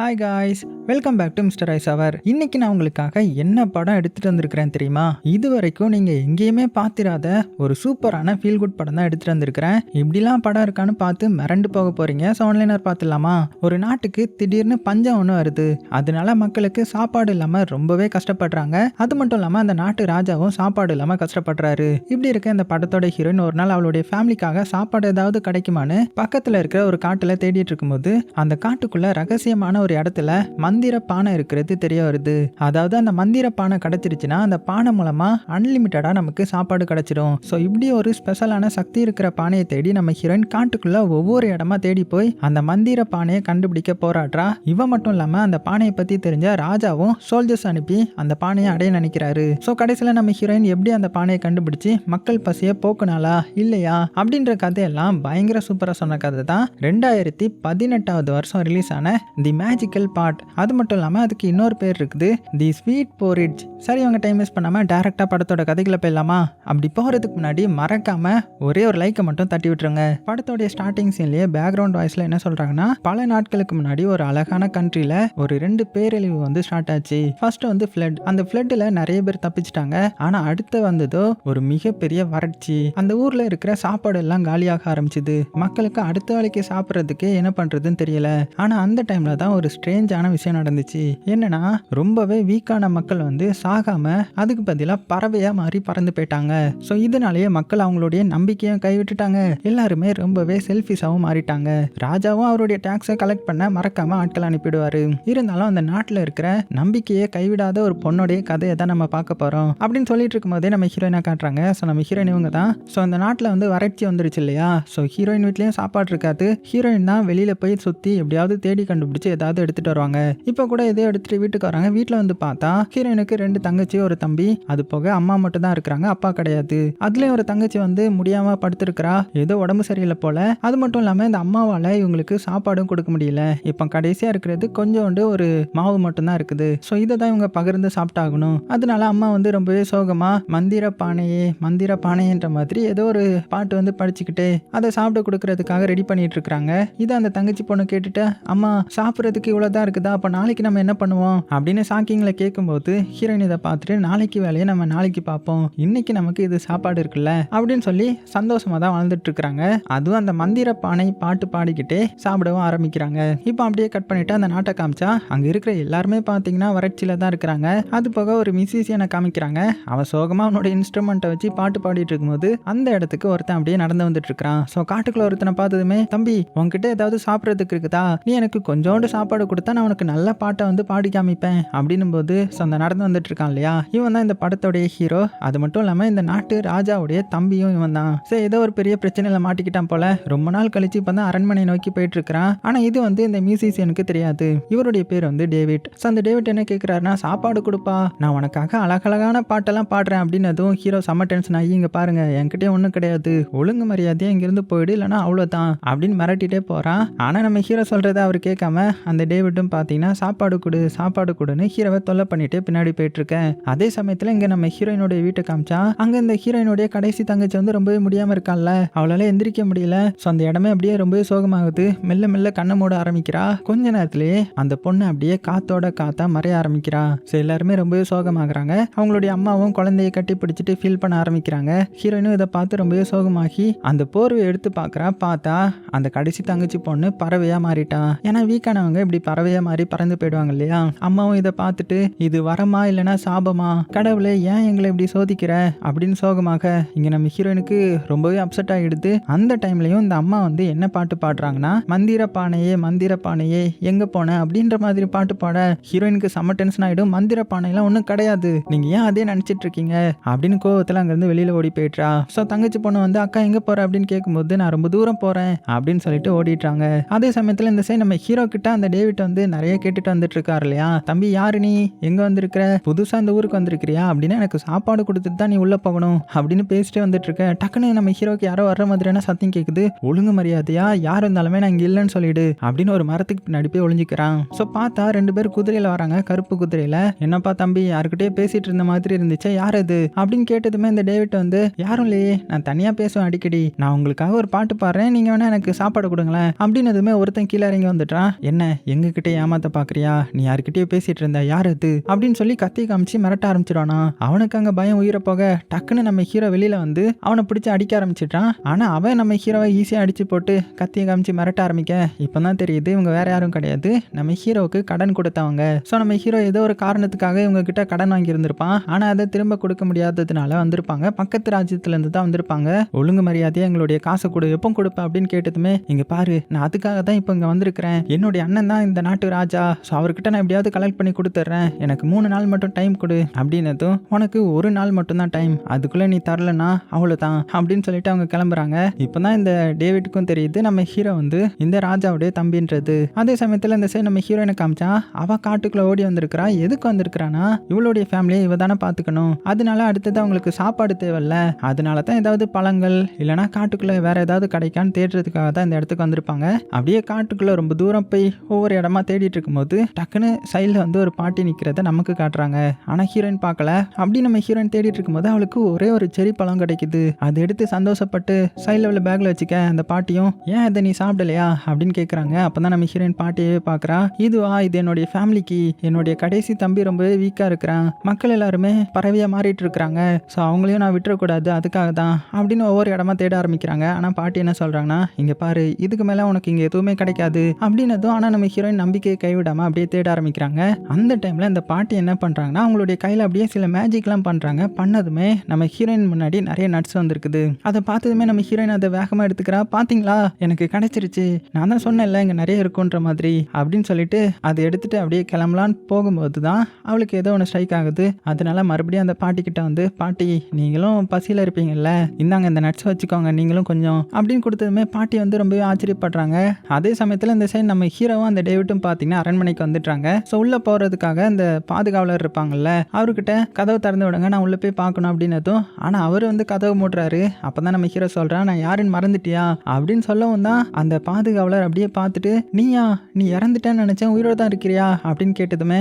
Hi guys, welcome back to mister ice hour. இன்னைக்கு நான் உங்களுக்காக என்ன படம் எடுத்துட்டு வந்திருக்கிறேன் தெரியுமா? இது வரைக்கும் நீங்க எங்கேயுமே பார்த்திராத ஒரு சூப்பரான ஃபீல் குட் படம் தான் எடுத்துட்டு வந்திருக்கிறேன். இப்படிலாம் படம் இருக்கான்னு பார்த்து மிரண்டு போக போறீங்க. ஸோ ஆன்லைனர் பார்த்துலாமா? ஒரு நாட்டுக்கு திடீர்னு பஞ்சம் ஒன்று வருது. அதனால மக்களுக்கு சாப்பாடு இல்லாம ரொம்பவே கஷ்டப்படுறாங்க. அது மட்டும் இல்லாம அந்த நாட்டு ராஜாவும் சாப்பாடு இல்லாம கஷ்டப்படுறாரு. இப்படி இருக்க இந்த படத்தோட ஹீரோயின் ஒரு நாள் அவளுடைய ஃபேமிலிக்காக சாப்பாடு ஏதாவது கிடைக்குமான்னு பக்கத்துல இருக்கிற ஒரு காட்டுல தேடிட்டு இருக்கும்போது அந்த காட்டுக்குள்ள ரகசியமான ஒரு இடத்துல மந்திர பானை இருக்கிறது தெரிய வருது. அதாவது அந்த மந்திர பானை கிடைச்சிருச்சுன்னா அந்த பானை மூலமா அன்லிமிட்டடா நமக்கு சாப்பாடு கிடைச்சிடும். ஸோ இப்படி ஒரு ஸ்பெஷலான சக்தி இருக்கிற பானையை தேடி நம்ம ஹீரோயின் காட்டுக்குள்ள ஒவ்வொரு இடமா தேடி போய் அந்த மந்திர பானையை கண்டுபிடிக்க போராடுறா. இவ மட்டும் இல்லாம அந்த பானையை பத்தி தெரிஞ்ச ராஜாவும் சோல்ஜர்ஸ் அனுப்பி அந்த பானையை அடைய நினைக்கிறாரு. ஸோ கடைசியில் நம்ம ஹீரோயின் எப்படி அந்த பானையை கண்டுபிடிச்சு மக்கள் பசியை போக்குனாலா இல்லையா அப்படின்ற கதையெல்லாம் பயங்கர சூப்பரா சொன்ன கதை தான் 2018 வருஷம் ரிலீஸ் ஆன தி மேஜிக்கல் பார்ட். அது மட்டும் இல்லாமல் அதுக்கு இன்னொரு பேர் இருக்குது, தி ஸ்வீட் போரிட்ஜ். சரி, அவங்க டைம் வேஸ்ட் பண்ணாமல் டேரெக்டாக படத்தோட கதைகளை போயிடலாமா? அப்படி போகிறதுக்கு முன்னாடி மறக்காம ஒரே ஒரு லைக்கை மட்டும் தட்டி விட்டுருங்க. படத்தோடைய ஸ்டார்டிங் சீன்லேயே பேக்ரவுண்ட் வாய்ஸில் என்ன சொல்கிறாங்கன்னா, பல நாட்களுக்கு முன்னாடி ஒரு அழகான கண்ட்ரியில் ஒரு 2 பேரழிவு வந்து ஸ்டார்ட் ஆச்சு. ஃபர்ஸ்ட் வந்து ஃப்ளட். அந்த ஃப்ளட்டில் நிறைய பேர் தப்பிச்சிட்டாங்க. ஆனால் அடுத்து வந்ததோ ஒரு மிகப்பெரிய வறட்சி. அந்த ஊரில் இருக்கிற சாப்பாடு எல்லாம் காலியாக ஆரம்பிச்சுது. மக்களுக்கு அடுத்த வேலைக்கு சாப்பிட்றதுக்கு என்ன பண்ணுறதுன்னு தெரியல. ஆனால் அந்த டைம்ல தான் ஒரு ஸ்ட்ரேஞ்சான விஷயம் நடந்துச்சு. என்னன்னா, ரொம்பவே வீக்கான மக்கள் வந்து சாகாம அதுக்கு பதிலாக பறவையா மாறி பறந்து போயிட்டாங்க. ஸோ இதனாலேயே மக்கள் அவங்களுடைய நம்பிக்கையும் கைவிட்டுட்டாங்க. எல்லாருமே ரொம்பவே செல்ஃபிஷாவும் மாறிட்டாங்க. ராஜாவும் அவருடைய டாக்ஸை கலெக்ட் பண்ண மறக்காம ஆட்கள் அனுப்பிடுவாரு. இருந்தாலும் அந்த நாட்டில் இருக்கிற நம்பிக்கையை கைவிடாத ஒரு பொண்ணுடைய கதையை தான் நம்ம பார்க்க போறோம் அப்படின்னு சொல்லிட்டு இருக்கும் போதே நம்ம ஹீரோயினை காட்டுறாங்க. ஸோ நம்ம ஹீரோயின் இவங்க தான். ஸோ அந்த நாட்டில் வந்து வறட்சி வந்துருச்சு இல்லையா? ஸோ ஹீரோயின் வீட்லயும் சாப்பாடு இருக்காது. ஹீரோயின் தான் வெளியில போய் சுத்தி எப்படியாவது தேடி கண்டுபிடிச்சு ஏதாவது எடுத்துட்டு வருவாங்க. இப்போ கூட எதையோ எடுத்துட்டு வீட்டுக்கு வராங்க. வீட்டில் வந்து பார்த்தா ஹீரோயினுக்கு 2 தங்கச்சி ஒரு தம்பி. அது போக அம்மா மட்டும் தான் இருக்கிறாங்க, அப்பா கிடையாது. அதுலயும் ஒரு தங்கச்சி வந்து முடியாம படுத்திருக்கிறா, ஏதோ உடம்பு சரியில்லை போல. அது மட்டும் இல்லாம இந்த அம்மாவால இவங்களுக்கு சாப்பாடும் கொடுக்க முடியல. இப்போ கடைசியா இருக்கிறது கொஞ்சோண்டு ஒரு மாவு மட்டும் தான் இருக்குது. ஸோ இதை தான் இவங்க பகிர்ந்து சாப்பிட்டாகணும். அதனால அம்மா வந்து ரொம்பவே சோகமா மந்திர பானையே மந்திர பானைன்ற மாதிரி ஏதோ ஒரு பாட்டு வந்து படிச்சுக்கிட்டு அதை சாப்பிட கொடுக்கறதுக்காக ரெடி பண்ணிட்டு இருக்கிறாங்க. இதை அந்த தங்கச்சி பொண்ணு கேட்டுட்டு, அம்மா சாப்பிட்றதுக்கு இவ்வளோதான் இருக்குதா, அப்போ நாளைக்கு நம்ம என்ன பண்ணுவோம் அப்படின்னு ஷாக்கிங்கில் கேட்கும்போது ஹீரோயின் இதை பார்த்துட்டு, நாளைக்கு வேலையை நம்ம நாளைக்கு பார்ப்போம், இன்னைக்கு நமக்கு இது சாப்பாடு இருக்குல்ல அப்படின்னு சொல்லி சந்தோஷமா தான் வாழ்ந்துட்டு இருக்கிறாங்க. அதுவும் அந்த மந்திர பானை பாட்டு பாடிக்கிட்டே சாப்பிடவும் ஆரம்பிக்கிறாங்க. இப்போ அப்படியே கட் பண்ணிட்டு அந்த நாட்டை காமிச்சா அங்க இருக்கிற எல்லாருமே பார்த்தீங்கன்னா வறட்சியில தான் இருக்கிறாங்க. அது போக ஒரு மியூசிஷியனை காமிக்கிறாங்க. அவன் சோகமா அவனோட இன்ஸ்ட்ருமெண்ட்டை வச்சு பாட்டு பாடிட்டு இருக்கும்போது அந்த இடத்துக்கு ஒருத்தன் அப்படியே நடந்து வந்துட்டு இருக்கிறான். ஸோ காட்டுக்குள்ள ஒருத்தனை பார்த்ததுமே, தம்பி உன்கிட்ட ஏதாவது சாப்பிட்றதுக்கு இருக்குதா, நீ எனக்கு கொஞ்சோண்டு சாப்பாடு கொடுத்தா நான் உனக்கு நல்ல பாட்டை வந்து பாடி காமிப்பேன் அப்படின்னும் போது அந்த நடந்து வந்துட்டு இருக்கான் இல்லையா, இவன் தான் இந்த படத்தோடைய ஹீரோ. அது மட்டும் இல்லாம இந்த நாட்டு ராஜாவுடைய தம்பியும் இவன் தான். சரி, ஏதோ ஒரு பெரிய பிரச்சனையில மாட்டிக்கிட்டான் போல. ரொம்ப நாள் கழிச்சு இப்போ தான் அரண்மனை நோக்கி போயிட்டு இருக்கிறான். ஆனா இது வந்து இந்த மியூசிஷியனுக்கு தெரியாது. இவருடைய பேர் வந்து டேவிட். ஸோ அந்த டேவிட் என்ன கேட்கிறாருன்னா, சாப்பாடு கொடுப்பா, நான் உனக்காக அழகழகான பாட்டெல்லாம் பாடுறேன் அப்படின்னதும் ஹீரோ செம்ம டென்ஷன் ஆகி, இங்க பாருங்க என்கிட்டயே ஒன்றும் கிடையாது, ஒழுங்கு மரியாதையா இங்கிருந்து போயிடு, இல்லைன்னா அவ்வளோதான் அப்படின்னு மிரட்டிட்டே போறான். ஆனா நம்ம ஹீரோ சொல்றதை அவர் கேட்காம அந்த டேவிட்டும் பார்த்தீங்கன்னா சாப்பாடு கொடு சாப்பாடு கொடுன்னு ஹீரோவை தொல்லை பண்ணிட்டு பின்னாடி போயிட்டு இருக்கேன். அதே சமயத்தில் இங்க நம்ம ஹீரோயினுடைய வீட்டை காமிச்சா அங்க இந்த ஹீரோயினுடைய கடைசி தங்கச்சி வந்து ரொம்பவே முடியாம இருக்கான்ல, அவளால எந்திரிக்க முடியல. ஸோ அந்த இடமே அப்படியே ரொம்பவே சோகமாகுது. மெல்ல மெல்ல கண்ணை மூட ஆரம்பிக்கிறா. கொஞ்ச நேரத்திலேயே அந்த பொண்ணு அப்படியே காத்தோட காத்தா மறைய ஆரம்பிக்கிறா. ஸோ எல்லாருமே ரொம்பவே சோகமாகறாங்க. அவங்களுடைய அம்மாவும் குழந்தையை கட்டி பிடிச்சிட்டு ஃபீல் பண்ண ஆரம்பிக்கிறாங்க. ஹீரோயினும் இதை பார்த்து ரொம்பவே சோகமாகி அந்த போர்வை எடுத்து பார்க்கறா. பார்த்தா அந்த கடைசி தங்கச்சி பொண்ணு பறவையா மாறிட்டா. ஏன்னா வீக்கானவங்க இப்படி பறவையா மாறி பறந்து போயிடுவாங்க இல்லையா? அம்மாவும் இதை பார்த்துட்டு, இது வரமா இல்லைன்னா சாபமா, கடவுளே ஏன் எங்களை இப்படி சோதிக்கிற அப்படின்னு சோகமாக இங்க நம்ம ஹீரோயினுக்கு ரொம்பவே அப்செட் ஆகிடுது. அந்த டைம்லயும் இந்த அம்மா வந்து என்ன பாட்டு பாடுறாங்கன்னா, மந்திர பானையே எங்க போன அப்படின்ற மாதிரி பாட்டு பாட ஹீரோயினுக்கு செம்ம டென்ஷன் ஆயிடும். மந்திர பானையெல்லாம் ஒன்றும் கிடையாது, நீங்க ஏன் அதே நினைச்சிட்டு இருக்கீங்க அப்படின்னு கோவத்துல அங்கிருந்து வெளியில ஓடி போயிட்டா. ஸோ தங்கச்சி பொண்ணு வந்து, அக்கா எங்க போற அப்படின்னு கேட்கும்போது, நான் ரொம்ப தூரம் போறேன் அப்படின்னு சொல்லிட்டு ஓடிட்டாங்க. அதே சமயத்துல இந்த சைடு நம்ம ஹீரோ கிட்ட அந்த டேவிட் வந்து நிறைய கேட்டுட்டு வந்துட்டு இருக்காரு இல்லையா, தம்பி யாரு நீ, எங்க வந்திருக்கிற, புதுசா இந்த ஊருக்கு வந்திருக்கிறியா அப்படின்னா எனக்கு சாப்பாடு கொடுத்துட்டு தான் நீ உள்ள போகணும் அப்படின்னு பேசிட்டே வந்துட்டு இருக்க. டக்குன்னு நம்ம ஹீரோக்கு யாரோ வர்ற மாதிரியான சத்தம் கேட்குது. ஒழுங்கு மரியாதையா யார் இருந்தாலுமே நான் இங்க இல்லைன்னு சொல்லிடு அப்படின்னு ஒரு மரத்துக்கு பின்னாடி போய் ஒளிஞ்சுக்கிறான். ஸோ பார்த்தா 2 பேர் குதிரையில வராங்க, கருப்பு குதிரையில. என்னப்பா தம்பி யாருக்கிட்டே பேசிட்டு இருந்த மாதிரி இருந்துச்சு, யார் அது அப்படின்னு கேட்டதுமே இந்த டேவிட் வந்து, யாரும் இல்லையே, நான் தனியா பேசுவேன் அடிக்கடி, நான் உங்களுக்காக ஒரு பாட்டு பாடுறேன், நீங்க வேணா எனக்கு சாப்பாடு கொடுங்களேன் அப்படின்னதுமே ஒருத்தன் கீழே இறங்கி வந்துட்டான். என்ன எங்ககிட்ட ஏமாத்த பாக்குறியா, நீ யாருக்கிட்டயோ பேசிட்டு இருந்த, யார் அது அப்படின்னு சொல்லி கத்தி காமிச்சு மிரட்ட ஆரம்பிச்சிடானா. அவனுக்கு அங்க பயம் உயிரை போக டக்குன்னு நம்ம ஹீரோ வெளியில வந்து அவனை பிடிச்சி அடிக்க ஆரம்பிச்சிட்டான். ஆனா அவன் நம்ம ஹீரோவை ஈஸியா அடிச்சு போட்டு கத்தியை காமிச்சு மிரட்ட ஆரம்பிக்க இப்பதான் தெரியுது இவங்க வேற யாரும் கிடையாது, நம்ம ஹீரோவுக்கு கடன் கொடுத்தவங்க. ஸோ நம்ம ஹீரோ ஏதோ ஒரு காரணத்துக்காக இவங்க கிட்ட கடன் வாங்கி இருந்திருப்பான். ஆனா அதை திரும்ப கொடுக்க முடியாததுனால வந்திருப்பாங்க, பக்கத்து ராஜ்யத்துல இருந்து தான் வந்திருப்பாங்க. ஒழுங்கு மரியாதையா எங்களுடைய காசை கொடு, எப்போ கொடுப்ப அப்படின்னு கேட்டதுமே, இங்க பாரு நான் அதுக்காக தான் இப்போ இங்க வந்திருக்கிறேன், என்னுடைய அண்ணன் தான் இந்த நாட்டு ராஜா, ஸோ அவர்கிட்ட நான் எப்படியாவது கலெக்ட் பண்ணி கொடுத்துட்றேன், எனக்கு 3 நாள் மட்டும் டைம் கொடு அப்படின்னதும், உனக்கு 1 நாள் மட்டும் தான் டைம், அதுக்குள்ள நீ தரலனா அவ்வளவுதான் அப்படின்னு சொல்லிட்டு அவங்க கிளம்புறாங்க. இப்பதான் இந்த டேவிட்டுக்கும் தெரியுது நம்ம ஹீரோ வந்து இந்த ராஜாவுடைய தம்பின்றது. அதே சமயத்துல இந்த சைடு நம்ம ஹீரோயினை காமிச்சா அவ காட்டுக்குள்ள ஓடி வந்திருக்கிறா. எதுக்கு வந்திருக்கிறானா, இவளுடைய ஃபேமிலியை இவ தானே பாத்துக்கணும், அதனால அடுத்தது அவங்களுக்கு சாப்பாடு தேவையில்ல, அதனால தான் ஏதாவது பழங்கள் இல்லைனா காட்டுக்குள்ள வேற ஏதாவது கிடைக்கான்னு தேடுறதுக்காக தான் இந்த இடத்துக்கு வந்திருப்பாங்க. அப்படியே காட்டுக்குள்ள ரொம்ப தூரம் போய் ஒவ்வொரு இடமா தேடிட்டு இருக்கும்போது டக்குன்னு சைடில் வந்து ஒரு பாட்டி நிற்கிறத நமக்கு காட்டுறாங்க. ஆனா ஹீரோயின் பார்க்கல. அப்படி நம்ம ஹீரோயின் தேடிட்டு இருக்கும்போது அவளுக்கு ஒரே ஒரு செரி பழம் கிடைக்குது. அதை எடுத்து சந்தோஷப்பட்டு சைடில் உள்ள பேக்ல வச்சுக்க அந்த பாட்டியும், ஏன் இதை நீ சாப்பிடலையா அப்படின்னு கேட்குறாங்க. அப்பதான் நம்ம ஹீரோயின் பாட்டியவே பார்க்குறா. இதுவா, இது என்னுடைய ஃபேமிலிக்கு, என்னுடைய கடைசி தம்பி ரொம்பவே வீக்கா இருக்கிறான், மக்கள் எல்லாருமே பறவையா மாறிட்டு இருக்கிறாங்க, ஸோ அவங்களையும் நான் விட்டுறக்கூடாது, அதுக்காக தான் அப்படின்னு ஒவ்வொரு இடமா தேட ஆரம்பிக்கிறாங்க. ஆனால் பாட்டி என்ன சொல்றாங்கன்னா, இங்க பாரு இதுக்கு மேல உனக்கு இங்க எதுவுமே கிடைக்காது அப்படின்னதும், ஆனால் நம்ம ஹீரோயின் நம்பிக்கையை கைவிடாம அப்படியே தேட ஆரம்பிக்கிறாங்க. அந்த டைம்ல இந்த பாட்டி என்ன பண்றாங்கன்னா, அவங்களுடைய கையில அப்படியே சில மேஜிக்லாம் பண்றாங்க. பண்ணதுமே நம்ம ஹீரோயின் முன்னாடி நிறைய நட்ஸ் வந்திருக்குது. அதை பார்த்ததுமே நம்ம ஹீரோயின் அதை வேகமா எடுத்துக்கிறா. பாத்தீங்களா எனக்கு கிடைச்சிருச்சு, நான் தான் சொன்னேன்ல இங்க நிறைய இருக்குன்ற மாதிரி அப்படின்னு சொல்லிட்டு அதை எடுத்துட்டு அப்படியே கிளம்பலான்னு போகும்போது தான் அவளுக்கு ஏதோ ஒன்று ஸ்ட்ரைக் ஆகுது. அதனால மறுபடியும் அந்த பாட்டி கிட்ட வந்து, பாட்டி நீங்களும் பசியில இருப்பீங்கல்ல, இந்தாங்க இந்த நட்ஸ் வச்சுக்கோங்க நீங்களும் கொஞ்சம் அப்படின்னு கொடுத்ததுமே பாட்டி வந்து ரொம்பவே ஆச்சரியப்படுறாங்க. அதே சமயத்தில் இந்த சைடு நம்ம ஹீரோவும் அந்த டேவிட்டும் பார்த்தீங்கன்னா அரண்மனைக்கு வந்துட்டாங்க. ஸோ உள்ள போறதுக்காக அந்த பாதுகாவலர் இருப்பாங்கல்ல, அவர்கிட்ட கதவை திறந்து விடுங்க நான் உள்ள போய் பார்க்கணும் அப்படின்னதும், ஆனால் அவர் வந்து கதவை மூடுறாரு. அப்பதான் நம்ம ஹீரோ சொல்றான், நான் யாருன்னு மறந்துட்டியா அப்படின்னு சொல்லவும் தான் அந்த பாதுகாவலர் அப்படியே பார்த்துட்டு, நீயா, நீ இறந்துட்டேன்னு நினைச்சேன், உயிரோட தான் இருக்கிறியா அப்படின்னு கேட்டதுமே,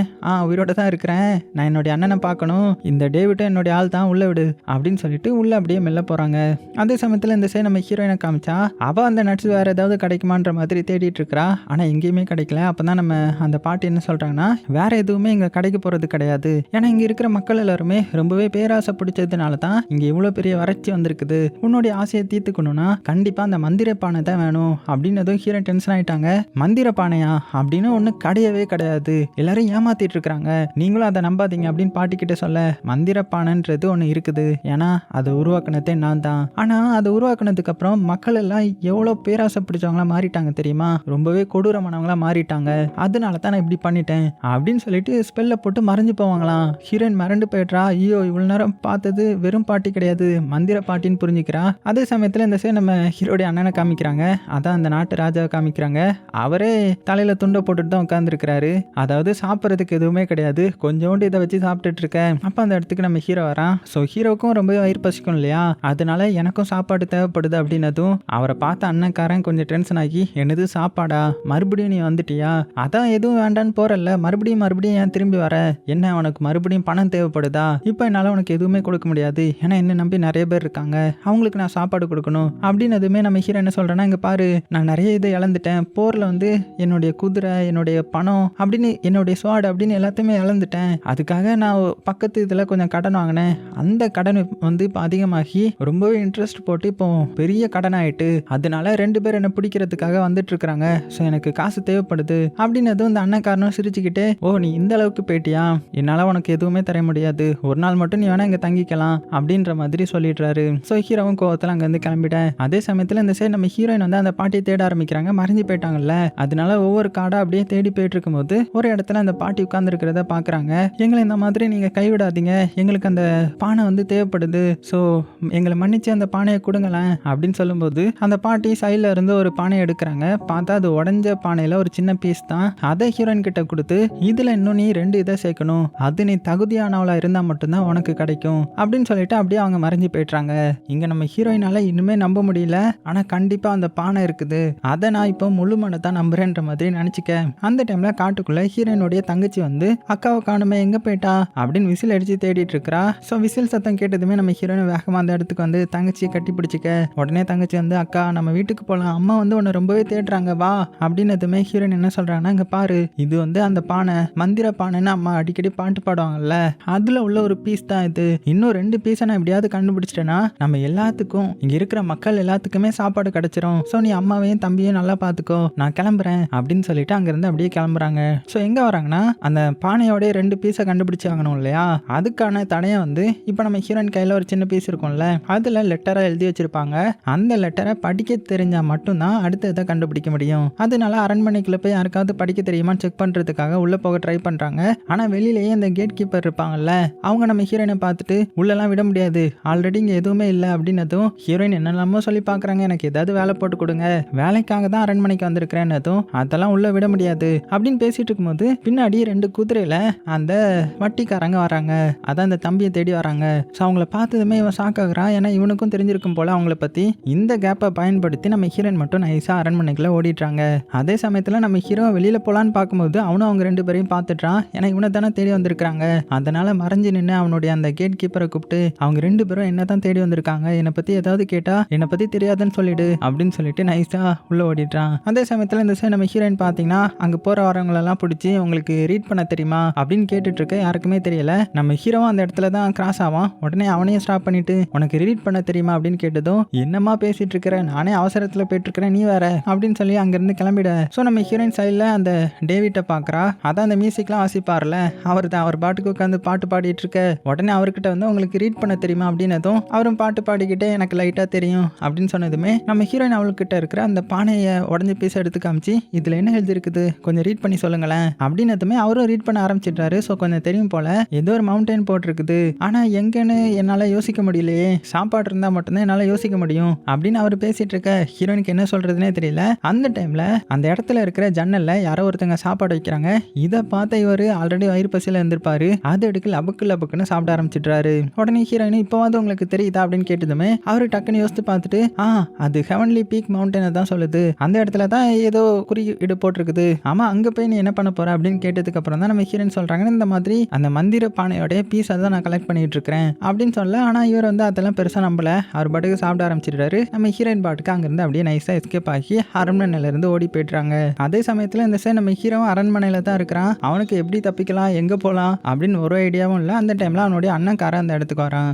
உயிரோட தான் இருக்கிறேன், நான் என்னுடைய அண்ணனை பார்க்கணும், இந்த டேவிட்டும் என்னுடைய ஆள் தான், உள்ள விடு அப்படின்னு சொல்லிட்டு உள்ள அப்படியே மெல்ல போறாங்க. அதே சமயத்தில் இந்த சைடு நம்ம ஹீரோயினை காமிச்சா அவ அந்த நட்ஸ் வேற ஏதாவது கிடைக்குமான்ற மாதிரி தேடிட்டு இருக்கிறா. ஆனா எங்கேயுமே கிடைக்கல. அப்பதான் நம்ம அந்த பாட்டி என்ன சொல்றாங்கன்னா, வேற எதுவுமே இங்க கிடைக்க போறது கிடையாது, ஏன்னா இங்க இருக்கிற மக்கள் எல்லாருமே ரொம்பவே பேராசை பிடிச்சதுனால தான் இங்க இவ்வளவு பெரிய வறட்சி வந்திருக்குது, உன்னுடைய ஆசையை தீர்த்துக்கணும்னா கண்டிப்பா அந்த மந்திர பானை தான் வேணும் அப்படின்னதும் ஹீரோ டென்ஷன் ஆயிட்டாங்க. மந்திர பானையா அப்படின்னு ஒண்ணு கிடையவே கிடையாது, எல்லாரும் ஏமாத்திட்டு இருக்காங்க, நீங்களும் அதை நம்பாதீங்க அப்படின்னு பாட்டி கிட்ட சொல்ல, மந்திர பானைன்றது ஒண்ணு இருக்குது, ஏன்னா அதை உருவாக்குனதே நான் தான், ஆனா அதை உருவாக்குனதுக்கு அப்புறம் மக்கள் எல்லாம் எவ்வளவு பேராசை பிடிச்சவங்களா மாறிட்டாங்க தெரியுமா, ரொம்பவே கொடூரமானவங்களா மாறிட்டாங்க, அதனால தான் நான் இப்படி பண்ணிட்டேன் அப்படின்னு சொல்லிட்டு ஸ்பெல்ல போட்டு மறைஞ்சு போவாங்களாம். ஹீரோயின் மறந்து போயிடுறா. ஐயோ இவ்வளவு நேரம் பார்த்தது வெறும் பாட்டி கிடையாது, மந்திர பாட்டின்னு புரிஞ்சுக்கிறா. அதே சமயத்துல இந்த சைடு நம்ம ஹீரோடைய அண்ணனை காமிக்கிறாங்க. அதான் அந்த நாட்டு ராஜாவை காமிக்கிறாங்க. அவரே தலையில துண்டை போட்டுட்டு தான் உட்கார்ந்துருக்கிறாரு. அதாவது சாப்பிட்றதுக்கு எதுவுமே கிடையாது, கொஞ்சோண்டு இதை வச்சு சாப்பிட்டுட்டு இருக்கேன். அப்ப அந்த இடத்துக்கு நம்ம ஹீரோ வரான். ஸோ ஹீரோக்கும் ரொம்ப வயிறு பசிக்கும் இல்லையா, அதனால எனக்கும் சாப்பாடு தேவைப்படுது அப்படின்னதும் அவரை பார்த்த அண்ணன்காரன் கொஞ்சம் டென்ஷன் ஆகி, என்னது சாப்பாடா, மறுபடியும் நீ வந்துட்டியா, அதான் எதுவும் வேண்டான்னு போறல்ல, மறுபடியும் ஏன் திரும்பி வர, என்ன உனக்கு மறுபடியும் பணம் தேவைப்படுதா, இப்போ என்னால் உனக்கு எதுவுமே கொடுக்க முடியாது, ஏன்னா என்ன நம்பி நிறைய பேர் இருக்காங்க, அவங்களுக்கு நான் சாப்பாடு கொடுக்கணும் அப்படின்னதுமே நம்ம ஹீரோ என்ன சொல்றேன்னா, இங்க பாரு நான் நிறைய இதை இழந்துட்டேன், போர்ல வந்து என்னுடைய குதிரை, என்னுடைய பணம் அப்படின்னு, என்னுடைய ஸ்வாட் அப்படின்னு எல்லாத்தையுமே இழந்துட்டேன், அதுக்காக நான் பக்கத்து இதில் கொஞ்சம் கடன் வாங்கினேன், அந்த கடன் வந்து இப்போ அதிகமாகி ரொம்பவே இன்ட்ரெஸ்ட் போட்டு இப்போ பெரிய கடன் ஆயிட்டு, அதனால 2 பேர் என்ன பிடிக்கிறதுக்காக வந்துட்டு இருக்காங்க, ஸோ எனக்கு காசு தேவைப்படுது அப்படின்னதும் இந்த அண்ணன்காரனும் சிரிச்சுக்கிட்டே, ஓ நீ இந்த அளவுக்கு போயிட்டியா, என்னால் உனக்கு எதுவுமே தர முடியாது, ஒரு நாள் மட்டும் நீ வேணா இங்கே தங்கிக்கலாம் அப்படின்ற மாதிரி சொல்லிடுறாரு. ஸோ ஹீரோவும் கோவத்தில் அங்கேருந்து கிளம்பிட்டேன். அதே சமயத்தில் இந்த சைடு நம்ம ஹீரோயின் வந்து அந்த பாட்டியை தேட ஆரம்பிக்கிறாங்க. மறைஞ்சு போயிட்டாங்கல்ல, அதனால ஒவ்வொரு காடா அப்படியே தேடி போயிட்டு இருக்கும்போது ஒரு இடத்துல அந்த பாட்டி உட்கார்ந்து இருக்கிறத பாக்குறாங்க. எங்களை இந்த மாதிரி நீங்க கைவிடாதீங்க, எங்களுக்கு அந்த பானை வந்து தேவைப்படுது, ஸோ எங்களை மன்னிச்சு அந்த பானையை கொடுங்களேன் அப்படின்னு சொல்லும்போது அந்த பாட்டி சைட்ல இருந்து ஒரு பானையை எடுக்கிறாங்க. பார்த்தா அது உடஞ்ச பானையில ஒரு சின்ன பீஸ் தான். அதை ஹீரோயின் கிட்ட கொடுத்து, இதுல இன்னும் நீ 2 இதை சேர்க்கணும், அது நீ தகுதியானவளா இருந்தா மட்டும்தான் உனக்கு கிடைக்கும் அப்படின்னு சொல்லிட்டு அப்படியே அவங்க மறைஞ்சு போயிடுறாங்க. இங்க நம்ம ஹீரோயினால இன்னுமே நம்ப முடியல, ஆனா கண்டிப்பா அந்த பானை இருக்குது, அதை நான் இப்போ முழு மனதா நம்புறேன்ற மாதிரி நினைச்சுக்க. அந்த டைம்ல காட்டுக்குள்ள ஹீரோயினுடைய தங்கச்சி வந்து, அக்காவை காணுமே எங்க போயிட்டா அப்படின்னு விசில் அடிச்சு தேடிட்டு இருக்கா. ஸோ விசில் சத்தம் கேட்டதுமே நம்ம ஹீரோயின் வேகமா அந்த இடத்துக்கு வந்து தங்கச்சியை கட்டி பிடிச்சிக்க. உடனே தங்கச்சி வந்து, அக்கா நம்ம வீட்டுக்கு போகலாம், அம்மா வந்து உன்னை ரொம்பவே தேடுறாங்க வா அப்படின்னதுமே ஹீரோயின் ஹீரோயின் என்ன சொல்றாங்கன்னா, இங்க பாரு, இது வந்து அந்த பானை, மந்திர பானைன்னு அம்மா அடிக்கடி பாட்டு பாடுவாங்கல்ல, அதுல உள்ள ஒரு பீஸ் தான் இது. இன்னும் 2 பீஸை நான் எப்படியாவது கண்டுபிடிச்சிட்டேன்னா நம்ம எல்லாத்துக்கும், இங்க இருக்கிற மக்கள் எல்லாத்துக்குமே சாப்பாடு கிடைச்சிரும். ஸோ நீ அம்மாவையும் தம்பியும் நல்லா பார்த்துக்கோ, நான் கிளம்புறேன் அப்படின்னு சொல்லிட்டு அங்கிருந்து அப்படியே கிளம்புறாங்க. ஸோ எங்க வராங்கன்னா, அந்த பானையோட 2 பீஸை கண்டுபிடிச்சு ஆகணும் இல்லையா, அதுக்கான தடையை வந்து இப்போ நம்ம ஹீரோயின் கையில் ஒரு சின்ன பீஸ் இருக்கும்ல, அதில் லெட்டரை எழுதி வச்சிருப்பாங்க. அந்த லெட்டரை படிக்க தெரிஞ்சா மட்டும்தான் அடுத்த இதை கண்டுபிடிக்க முடியும். அதனால அரண்மனைக்குள்ள போய் யாருக்காவது படிக்க தெரியுமான்னு செக் பண்றதுக்காக உள்ள போக ட்ரை பண்றாங்க. ஆனா வெளியிலேயே இந்த கேட் கீப்பர் இருப்பாங்கல்ல, அவங்க நம்ம ஹீரோயினை பார்த்துட்டு உள்ளெல்லாம் விட முடியாது, ஆல்ரெடி இங்க எதுவுமே இல்லை அப்படின்னதும் ஹீரோயின் என்னெல்லாமோ சொல்லி பாக்குறாங்க, எனக்கு ஏதாவது வேலை போட்டு கொடுங்க, வேலைக்காக தான் அரண்மனைக்கு வந்திருக்கிறேன்னதும் அதெல்லாம் உள்ள விட முடியாது அப்படின்னு பேசிட்டு இருக்கும்போது பின்னாடி 2 குதிரையில அந்த வட்டிக்காரங்க வராங்க. அதான் அந்த தம்பியை தேடி வராங்க. ஸோ அவங்கள பார்த்ததுமே இவன் ஷாக் ஆகுறான். ஏன்னா இவனுக்கும் தெரிஞ்சிருக்கும் போல அவங்கள பத்தி. இந்த கேப்பை பயன்படுத்தி நம்ம ஹீரோயின் மட்டும் நைஸா அரண்மனைக்குள்ள ஓடிடுறாங்க. அதே சமயத்துல நம்ம ஹீரோ வெளியில போலான்னு பார்க்கும்போது அவனும் அவங்க 2 பேரையும் பார்த்துட்டான். ஏன்னா இவனை தானே தேடி வந்திருக்காங்க. அதனால மறைஞ்சு நின்று அவனுடைய அந்த கேட் கீப்பரை கூப்பிட்டு, அவங்க 2 பேரும் என்ன தான் தேடி வந்திருக்காங்க, என்னை பத்தி ஏதாவது கேட்டா என்னை பத்தி தெரியாதுன்னு சொல்லிடு அப்படின்னு சொல்லிட்டு நைஸா உள்ள ஓடிட்டான். அதே சமயத்துல இந்த சைடு நம்ம ஹீரோயின் பாத்தீங்கன்னா அங்க போற வரவங்களெல்லாம் பிடிச்சி உங்களுக்கு ரீட் பண்ண தெரியுமா அப்படின்னு கேட்டுட்டு இருக்க. யாருக்குமே தெரியல. நம்ம ஹீரோவும் அந்த இடத்துல தான் கிராஸ் ஆவான். உடனே அவனையும் ஸ்டாப் பண்ணிட்டு, உனக்கு ரீட் பண்ண தெரியுமா அப்படின்னு கேட்டதும், என்னமா பேசிட்டு இருக்கிற, நானே அவசரத்துல போயிட்டு இருக்கிறேன், நீ வேற அப்படின்னு சொல்லி அங்கிருந்து கிளம்பிட. ஸோ நம்ம ஹீரோயின் சைடில் அந்த டேவிட்டை பார்க்குறா. அதான் அந்த மியூசிக்லாம் வாசிப்பார்ல, அவர் தான். அவர் பாட்டுக்கு உட்காந்து பாட்டு பாடிட்டு இருக்க. உடனே அவர்கிட்ட வந்து உங்களுக்கு ரீட் பண்ண தெரியுமா அப்படின்னதும் அவரும் பாட்டு பாடிக்கிட்டே எனக்கு லைட்டாக தெரியும் அப்படின்னு சொன்னதுமே நம்ம ஹீரோயின் அவள்கிட்ட இருக்கிற அந்த பானையை உடஞ்சி பீஸ் எடுத்து காமிச்சு, இதில் என்ன எழுதிருக்குது கொஞ்சம் ரீட் பண்ணி சொல்லுங்களேன் அப்படின்னதுமே அவரும் ரீட் பண்ண ஆரம்பிச்சிட்டாரு. ஸோ கொஞ்சம் தெரியும் போல, ஏதோ ஒரு மவுண்டைன் போட்டிருக்குது, ஆனால் எங்கன்னு என்னால் யோசிக்க முடியலையே, சாப்பாடு இருந்தால் மட்டும்தான் என்னால் யோசிக்க முடியும் அப்படின்னு அவர் பேசிட்டு இருக்க. ஹீரோயினுக்கு என்ன சொல்றதுனே தெரியல. அந்த டைம்ல அந்த இடத்துல இருக்கிற ஜன்னல்ல யாரோ ஒருத்தங்க சாப்பாடு வைக்கிறாங்க. இதை பார்த்த இவர் ஆல்ரெடி வயிறு பசியில இருந்திருப்பாரு. அது எடுக்க லபுக்கு லபுக்குன்னு சாப்பிட ஆரம்பிச்சிட்டாரு. உடனே ஹீரோயின் இப்போவாது உங்களுக்கு தெரியுதா அப்படின்னு கேட்டதுமே அவரு டக்குன்னு யோசித்து பார்த்துட்டு, அது ஹெவன்லி பீக் மவுண்டன் தான் சொல்லுது, அந்த இடத்துல தான் ஏதோ குறியீடு போட்டிருக்குது, ஆமா அங்க போய் நீ என்ன பண்ண போற அப்படின்னு கேட்டதுக்கு அப்புறம் தான் நம்ம ஹீரோயின் சொல்றாங்க, இந்த மாதிரி அந்த மந்திர பானையோட பீஸ் தான் நான் கலெக்ட் பண்ணிட்டு இருக்கிறேன் அப்படின்னு சொல்ல. ஆனா இவர் வந்து அதெல்லாம் பெருசா நம்பல. அவர் பாட்டுக்கு சாப்பிட ஆரம்பிச்சிட்டாரு. நம்ம ஹீரோயின் பாட்டுக்கு அங்கிருந்து அப்படியே நைஸா எஸ்கேப் ஆகி அரண்மனையில இருந்து ஓடி போயிடுறாங்க. அதே சமயத்துல இந்த சைடு நம்ம ஹீரோ அரண்மனையில தான் இருக்கிறான். அவனுக்கு எப்படி தப்பிக்கலாம், எங்க போலாம் அப்படின்னு ஒரு ஐடியாவும் இல்ல. அந்த டைம்ல அவனுடைய அண்ணன்காரன் அந்த இடத்துக்கு வரான்.